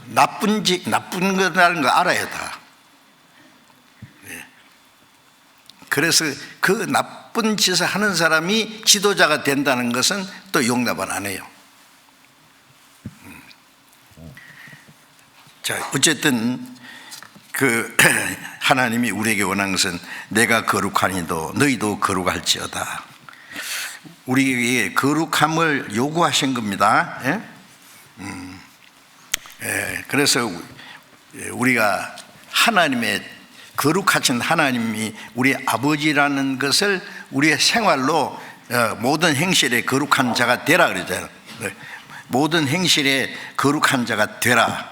나쁜 거라는 거 알아요 다. 그래서 그 나쁜 짓을 하는 사람이 지도자가 된다는 것은 또 용납을 안 해요. 자, 어쨌든 그 하나님이 우리에게 원하는 것은 내가 거룩하니도 너희도 거룩할지어다. 우리에게 거룩함을 요구하신 겁니다. 그래서 우리가 하나님의 거룩하신 하나님이 우리 아버지라는 것을 우리의 생활로 모든 행실에 거룩한 자가 되라 그러잖아요. 모든 행실에 거룩한 자가 되라.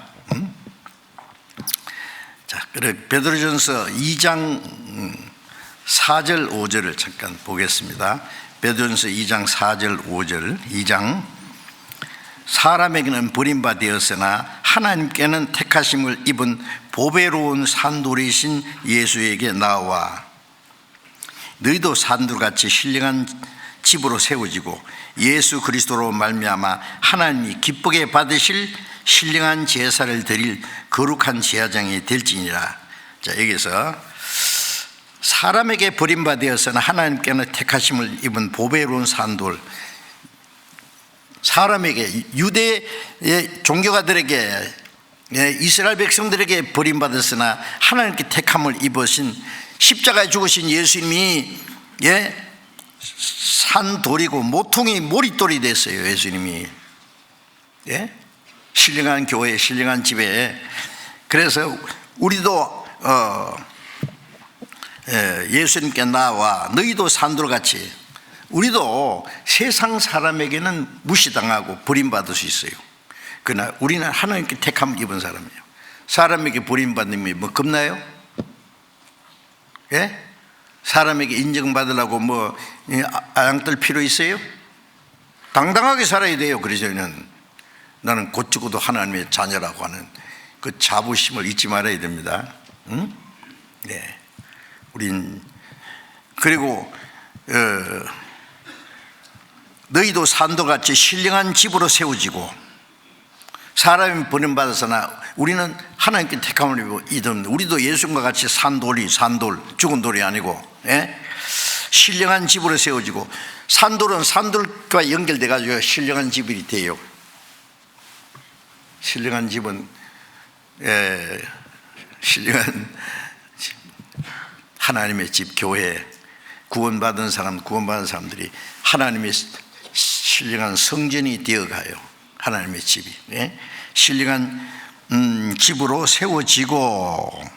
자, 그래 베드로전서 2장 4절 5절을 잠깐 보겠습니다. 베드로전서 2장 4절 5절. 2장 사람에게는 버림받았으나 하나님께는 택하심을 입은 보배로운 산돌이신 예수에게 나와 너희도 산돌같이 신령한 집으로 세워지고 예수 그리스도로 말미암아 하나님이 기쁘게 받으실 신령한 제사를 드릴 거룩한 제사장이 될지니라. 자, 여기서 사람에게 버림받았으나 하나님께는 택하심을 입은 보배로운 산돌, 사람에게 유대의 종교가들에게 이스라엘 백성들에게 버림받았으나 하나님께 택함을 입으신 십자가에 죽으신 예수님이 산돌이고 모퉁이 모릿돌이 됐어요. 예수님이 신령한 교회, 신령한 집에. 그래서 우리도 예수님께 나와 너희도 산돌같이, 우리도 세상 사람에게는 무시당하고 버림받을 수 있어요. 그러나 우리는 하나님께 택함을 입은 사람이에요. 사람에게 버림받는 게 뭐 겁나요? 사람에게 인정받으려고 뭐 아양떨 필요 있어요? 당당하게 살아야 돼요. 그래서 나는 곧 죽어도 하나님의 자녀라고 하는 그 자부심을 잊지 말아야 됩니다. 응? 네. 우린 그리고 너희도 산도같이 신령한 집으로 세워지고, 사람이 버림받았으나 우리는 하나님께 택함을 입은 우리도 예수님과 같이 산돌, 죽은 돌이 아니고 신령한 집으로 세워지고, 산돌은 산돌과 연결돼 가지고 신령한 집이 돼요. 신령한 집은 신령한 하나님의 집, 교회, 구원받은 사람들이 하나님의 신령한 성전이 되어가요. 하나님의 집이 신령한 집으로 세워지고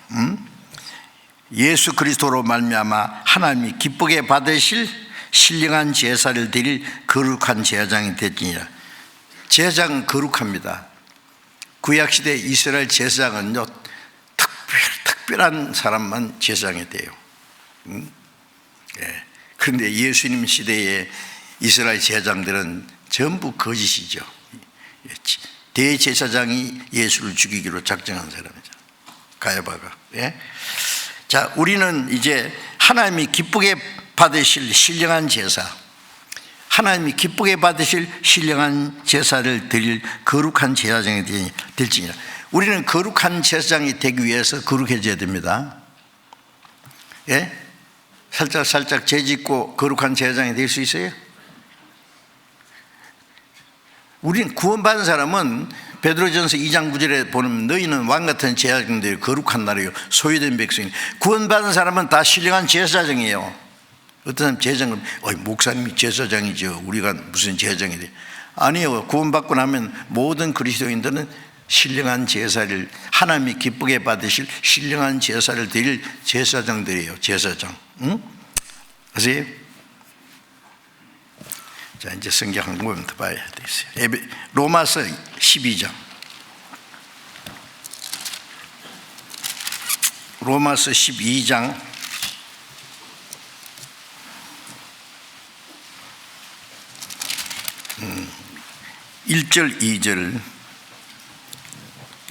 예수 그리스도로 말미암아 하나님이 기쁘게 받으실 신령한 제사를 드릴 거룩한 제사장이 됐지니라. 제사장은 거룩합니다. 구약시대 이스라엘 제사장은요, 특별한 사람만 제사장이 돼요. 그런데 예수님 시대의 이스라엘 제사장들은 전부 거짓이죠. 대제사장이 예수를 죽이기로 작정한 사람이죠. 가야바가. 자, 우리는 이제 하나님이 기쁘게 받으실 신령한 제사, 하나님이 기쁘게 받으실 신령한 제사를 드릴 거룩한 제사장이 될지니라. 우리는 거룩한 제사장이 되기 위해서 거룩해져야 됩니다. 살짝 죄짓고 거룩한 제사장이 될 수 있어요? 우리는 구원받은 사람은 베드로전서 2장 9절에 보면 너희는 왕같은 제사장들이 거룩한 나라요 소유된 백성이. 구원받은 사람은 다 신령한 제사장이에요. 어떤 사람 제사장은 목사님이 제사장이죠, 우리가 무슨 제사장이 돼? 아니요. 구원받고 나면 모든 그리스도인들은 신령한 제사를, 하나님이 기쁘게 받으실 신령한 제사를 드릴 제사장들이에요. 제사장. 아세요? 자, 이제 성경 한 번만 더 봐야 되겠어요. 로마서 12장. 로마서 12장 1절 2절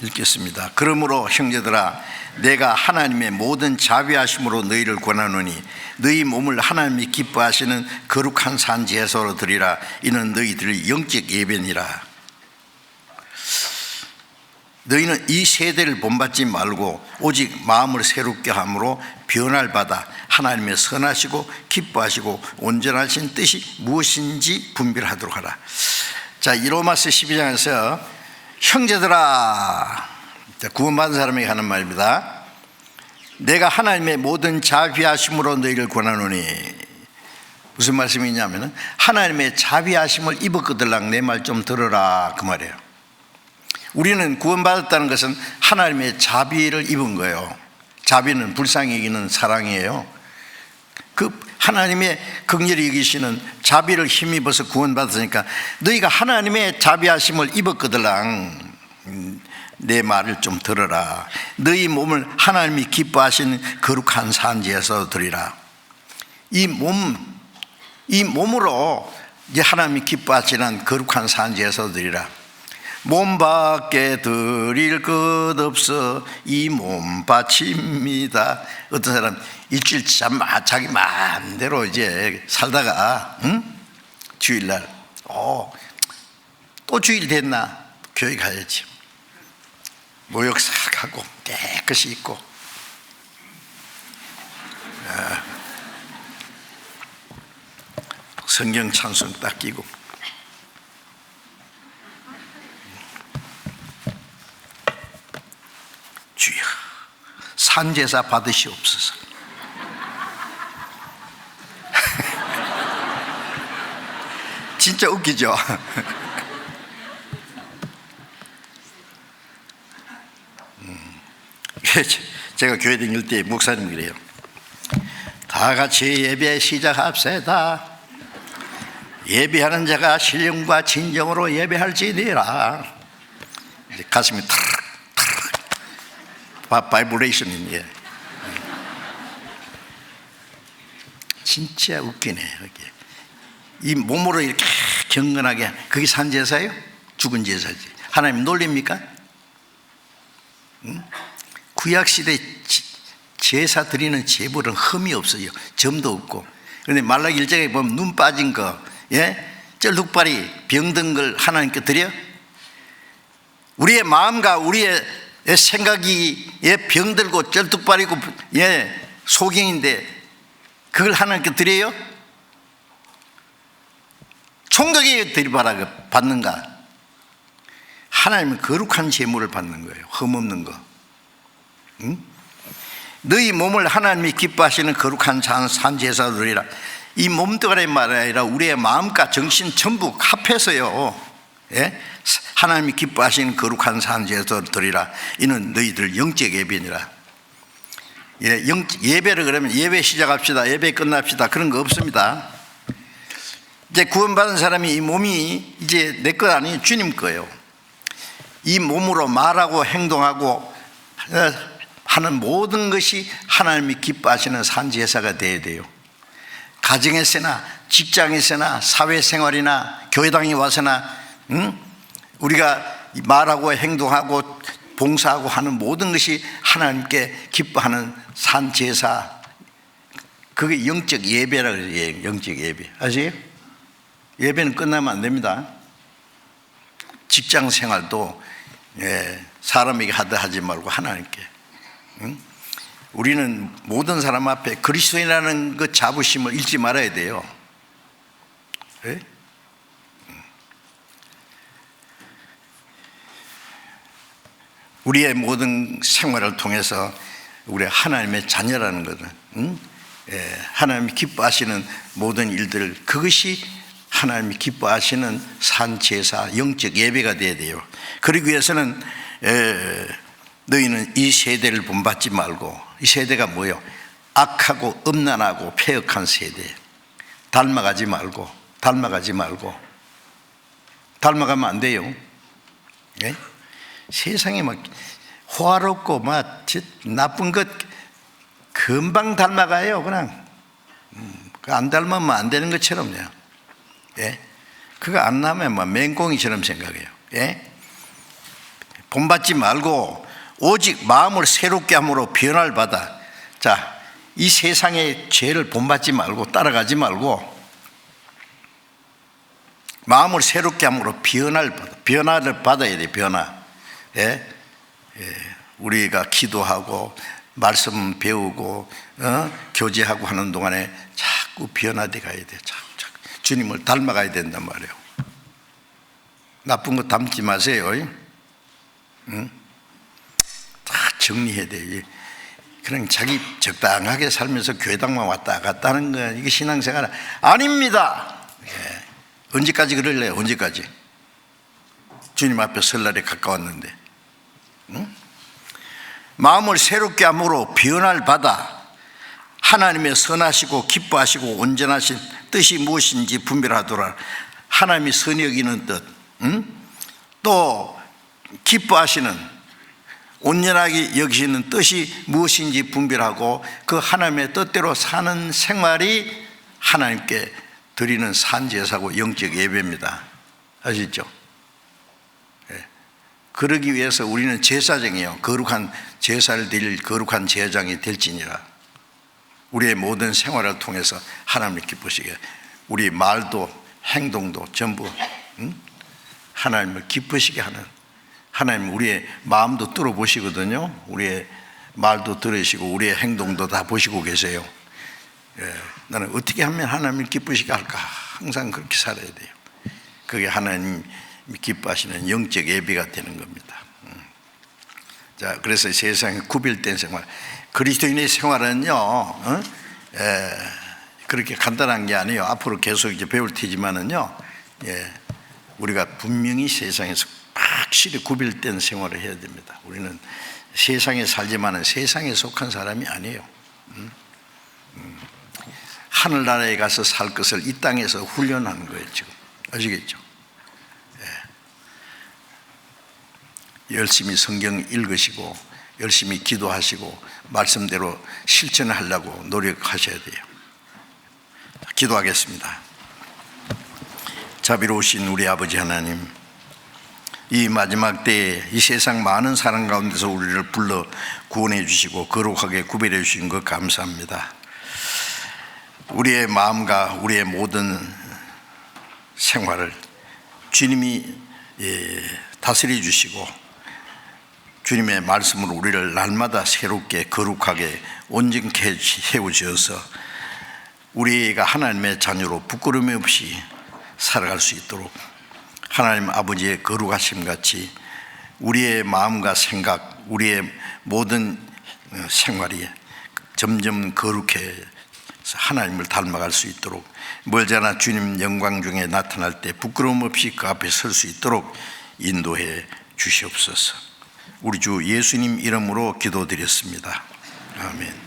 읽겠습니다. 그러므로 형제들아, 내가 하나님의 모든 자비하심으로 너희를 권하노니 너희 몸을 하나님이 기뻐하시는 거룩한 산 제사로 드리라. 이는 너희들의 영적 예배니라. 너희는 이 세대를 본받지 말고 오직 마음을 새롭게 함으로 변화를 받아 하나님의 선하시고 기뻐하시고 온전하신 뜻이 무엇인지 분별하도록 하라. 자, 이 로마서 12장에서 형제들아, 구원받은 사람에게 하는 말입니다. 내가 하나님의 모든 자비하심으로 너희를 권하노니, 무슨 말씀이냐면 하나님의 자비하심을 입었거들랑 내 말 좀 들어라, 그 말이에요. 우리는 구원받았다는 것은 하나님의 자비를 입은 거예요. 자비는 불쌍히 여기는 사랑이에요. 그 하나님의 긍휼히 여기시는 자비를 힘입어서 구원받았으니까 너희가 하나님의 자비하심을 입었거들랑 내 말을 좀 들어라. 너희 몸을 하나님이 기뻐하시는 거룩한 산지에서 드리라. 이 몸으로 이제 하나님이 기뻐하시는 거룩한 산지에서 드리라. 몸밖에 드릴 것 없어 이 몸 바칩니다. 어떤 사람 일주일 자기 마음대로 이제 살다가 주일날 또 주일 됐나 교회 가야지. 모욕 싹 하고 깨끗이 입고 성경 찬송 딱 끼고 주여 산제사 받으시옵소서. 진짜 웃기죠? 제가 교회 다닐 때 목사님 그래요. 다 같이 예배 시작합시다. 예배하는 자가 신령과 진정으로 예배할지니라. 가슴이 바이브레이션이네. 진짜 웃기네. 여기 이 몸으로 이렇게 경건하게, 그게 산제사예요? 죽은 제사지. 하나님 놀립니까? 구약시대 제사 드리는 제물은 흠이 없어요. 점도 없고. 그런데 말라기 1장에 보면 눈 빠진 거, 쩔뚝발이 병든 걸 하나님께 드려? 우리의 마음과 우리의 생각이 병들고 쩔뚝발이고 소경인데 그걸 하나님께 드려요? 총각이 받는가? 하나님은 거룩한 제물을 받는 거예요. 흠없는 거. 너희 몸을 하나님이 기뻐하시는 거룩한 산제사로 드리라. 이 몸뚱아리 말 아니라 우리의 마음과 정신 전부 합해서요, 하나님이 기뻐하시는 거룩한 산지에서 드리라. 이는 너희들 영적 예배니라. 예배를 그러면 예배 시작합시다, 예배 끝납시다, 그런 거 없습니다. 이제 구원받은 사람이 이 몸이 이제 내 것 아니에요. 주님 거예요. 이 몸으로 말하고 행동하고 하는 모든 것이 하나님이 기뻐하시는 산지제사가 되어야 돼요. 가정에서나 직장에서나 사회생활이나 교회당에 와서나 우리가 말하고 행동하고 봉사하고 하는 모든 것이 하나님께 기뻐하는 산제사, 그게 영적 예배라고 해요. 영적 예배 아시죠? 예배는 끝나면 안 됩니다. 직장 생활도 사람에게 하다 하지 말고 하나님께. 우리는 모든 사람 앞에 그리스도인이라는 그 자부심을 잃지 말아야 돼요. 네? 우리의 모든 생활을 통해서 우리 하나님의 자녀라는 것은 하나님이 기뻐하시는 모든 일들, 그것이 하나님이 기뻐하시는 산제사, 영적 예배가 되어야 돼요. 그러기 위해서는 너희는 이 세대를 본받지 말고, 이 세대가 뭐예요? 악하고 음란하고 폐역한 세대. 닮아가지 말고 닮아가면 안 돼요. 예? 세상에 막 호화롭고 막 나쁜 것 금방 닮아가요. 그냥 안 닮으면 안 되는 것처럼요. 예? 그거 안 나면 막 맹꽁이처럼 생각해요. 예? 본받지 말고 오직 마음을 새롭게 함으로 변화를 받아. 자, 이 세상의 죄를 본받지 말고 따라가지 말고 마음을 새롭게 함으로 변화를 받아야 돼. 변화. 예? 우리가 기도하고 말씀 배우고 교제하고 하는 동안에 자꾸 변화돼 가야 돼. 자꾸 주님을 닮아가야 된단 말이에요. 나쁜 거 닮지 마세요. 다 정리해야 돼. 그냥 자기 적당하게 살면서 교회당만 왔다 갔다 하는 거, 이게 신앙생활 아닙니다. 언제까지 그럴래요? 언제까지? 주님 앞에 설 날이 가까웠는데. 마음을 새롭게 함으로 변화를 받아 하나님의 선하시고 기뻐하시고 온전하신 뜻이 무엇인지 분별하도록. 하나님이 선히 여기는 뜻, 또 기뻐하시는 온전하게 여기시는 뜻이 무엇인지 분별하고 그 하나님의 뜻대로 사는 생활이 하나님께 드리는 산제사고 영적 예배입니다. 아시죠? 그러기 위해서 우리는 제사장이에요. 거룩한 제사를 드릴 거룩한 제사장이 될지니라. 우리의 모든 생활을 통해서 하나님을 기쁘시게, 우리 말도 행동도 전부 하나님을 기쁘시게 하는, 하나님 우리의 마음도 뚫어보시거든요. 우리의 말도 들으시고 우리의 행동도 다 보시고 계세요. 나는 어떻게 하면 하나님을 기쁘시게 할까? 항상 그렇게 살아야 돼요. 그게 하나님이 기뻐하시는 영적 예배가 되는 겁니다. 자, 그래서 세상에 구별된 생활, 그리스도인의 생활은요, 그렇게 간단한 게 아니에요. 앞으로 계속 이제 배울 테지만은요, 우리가 분명히 세상에서 확실히 구별된 생활을 해야 됩니다. 우리는 세상에 살지만은 세상에 속한 사람이 아니에요. 하늘나라에 가서 살 것을 이 땅에서 훈련하는 거예요. 지금 아시겠죠? 열심히 성경 읽으시고 열심히 기도하시고 말씀대로 실천을 하려고 노력하셔야 돼요. 기도하겠습니다. 자비로우신 우리 아버지 하나님, 이 마지막 때에 이 세상 많은 사람 가운데서 우리를 불러 구원해 주시고 거룩하게 구별해 주신 것 감사합니다. 우리의 마음과 우리의 모든 생활을 주님이 다스려 주시고 주님의 말씀으로 우리를 날마다 새롭게 거룩하게 온전케 해주셔서 우리가 하나님의 자녀로 부끄러움이 없이 살아갈 수 있도록 하나님 아버지의 거룩하심 같이 우리의 마음과 생각, 우리의 모든 생활이 점점 거룩해서 하나님을 닮아갈 수 있도록, 멀잖아 주님 영광 중에 나타날 때 부끄러움 없이 그 앞에 설 수 있도록 인도해 주시옵소서. 우리 주 예수님 이름으로 기도드렸습니다. 아멘.